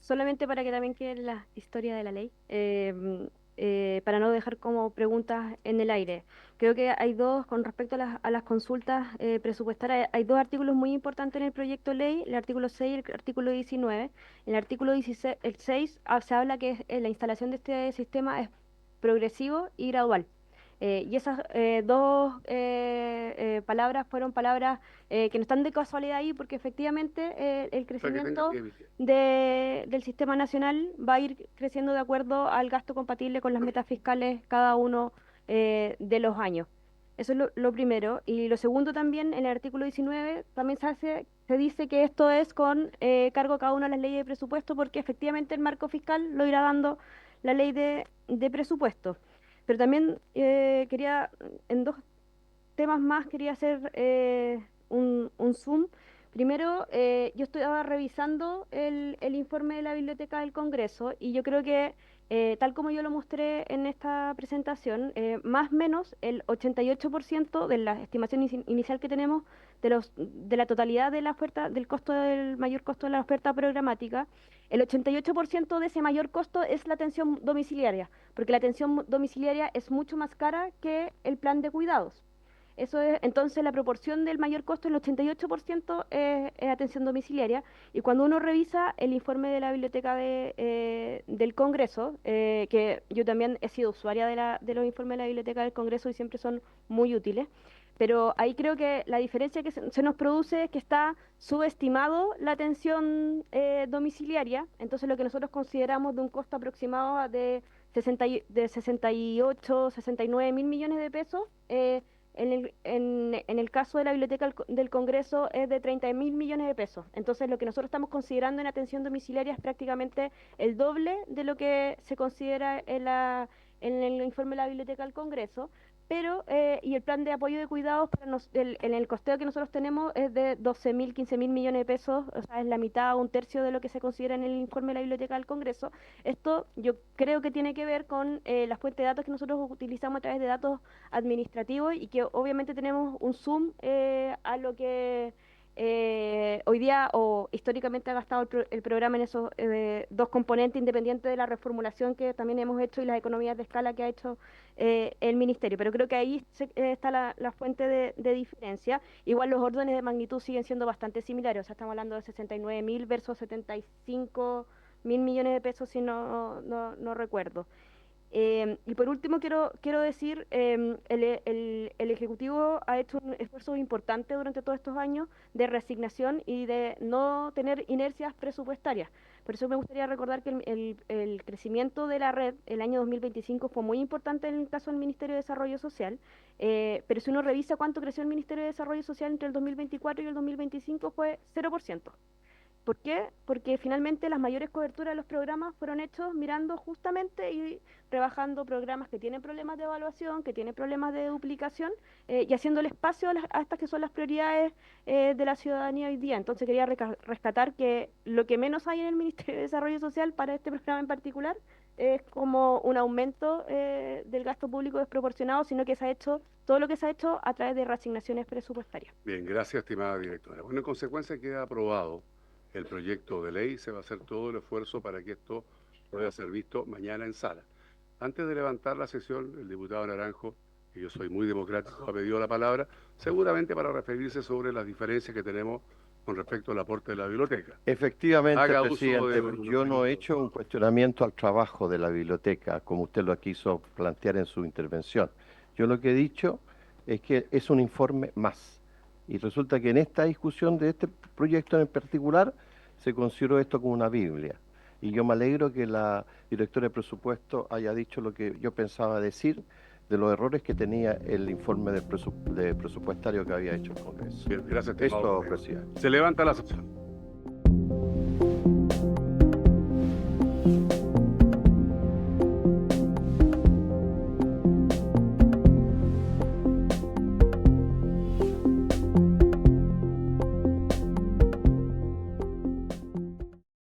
Solamente para que también quede la historia de la ley, para no dejar como preguntas en el aire. Creo que hay dos, con respecto a las consultas presupuestarias, hay dos artículos muy importantes en el proyecto de ley, el artículo 6 y el artículo 19. En el artículo 16, el 6 se habla que la instalación de este sistema es progresivo y gradual. Y esas dos palabras fueron palabras que no están de casualidad ahí, porque efectivamente el crecimiento del sistema nacional va a ir creciendo de acuerdo al gasto compatible con las metas fiscales cada uno de los años. Eso es lo primero. Y lo segundo también, en el artículo 19 también se dice que esto es con cargo a cada una de las leyes de presupuesto, porque efectivamente el marco fiscal lo irá dando la ley de presupuesto. Pero también quería, en dos temas más, quería hacer un zoom. Primero, yo estaba revisando el informe de la Biblioteca del Congreso y yo creo que, tal como yo lo mostré en esta presentación, más o menos el 88% de la estimación inicial que tenemos de la totalidad de la oferta, del mayor costo de la oferta programática, el 88% de ese mayor costo es la atención domiciliaria, porque la atención domiciliaria es mucho más cara que el plan de cuidados. Eso es, entonces la proporción del mayor costo, el 88% es atención domiciliaria. Y cuando uno revisa el informe de la Biblioteca del Congreso, que yo también he sido usuaria de los informes de la Biblioteca del Congreso y siempre son muy útiles, pero ahí creo que la diferencia que se nos produce es que está subestimado la atención domiciliaria. Entonces lo que nosotros consideramos de un costo aproximado de 68, 69 mil millones de pesos, en el caso de la Biblioteca del Congreso es de 30 mil millones de pesos. Entonces lo que nosotros estamos considerando en atención domiciliaria es prácticamente el doble de lo que se considera en el informe de la Biblioteca del Congreso. Pero, y el plan de apoyo de cuidados en el costeo que nosotros tenemos es de 12 mil, 15 mil millones de pesos, o sea, es la mitad o un tercio de lo que se considera en el informe de la Biblioteca del Congreso. Esto yo creo que tiene que ver con la fuente de datos que nosotros utilizamos a través de datos administrativos y que obviamente tenemos un zoom a lo que hoy día o históricamente ha gastado el programa en esos dos componentes, independientes de la reformulación que también hemos hecho y las economías de escala que ha hecho el ministerio. Pero creo que ahí está la fuente de diferencia. Igual los órdenes de magnitud siguen siendo bastante similares, o sea, estamos hablando de 69.000 versus 75.000 millones de pesos, si no recuerdo. Y por último quiero decir, el Ejecutivo ha hecho un esfuerzo importante durante todos estos años de reasignación y de no tener inercias presupuestarias. Por eso me gustaría recordar que el crecimiento de la red el año 2025 fue muy importante en el caso del Ministerio de Desarrollo Social, pero si uno revisa cuánto creció el Ministerio de Desarrollo Social entre el 2024 y el 2025 fue 0%. ¿Por qué? Porque finalmente las mayores coberturas de los programas fueron hechos mirando justamente y rebajando programas que tienen problemas de evaluación, que tienen problemas de duplicación y haciendo el espacio a estas que son las prioridades de la ciudadanía hoy día. Entonces quería rescatar que lo que menos hay en el Ministerio de Desarrollo Social para este programa en particular es como un aumento del gasto público desproporcionado, sino que se ha hecho todo lo que se ha hecho a través de reasignaciones presupuestarias. Bien, gracias, estimada directora. Bueno, en consecuencia queda aprobado el proyecto de ley. Se va a hacer todo el esfuerzo para que esto pueda ser visto mañana en sala. Antes de levantar la sesión, el diputado Naranjo, que yo soy muy democrático, ha pedido la palabra, seguramente para referirse sobre las diferencias que tenemos con respecto al aporte de la biblioteca. Efectivamente, Haga uso presidente, de yo no he hecho un cuestionamiento al trabajo de la biblioteca, como usted lo quiso plantear en su intervención. Yo lo que he dicho es que es un informe más. Y resulta que en esta discusión de este proyecto en particular se consideró esto como una Biblia. Y yo me alegro que la directora de presupuesto haya dicho lo que yo pensaba decir de los errores que tenía el informe de presupuestario que había hecho el Congreso. Bien, gracias, Esto, presidente. Se levanta la sesión.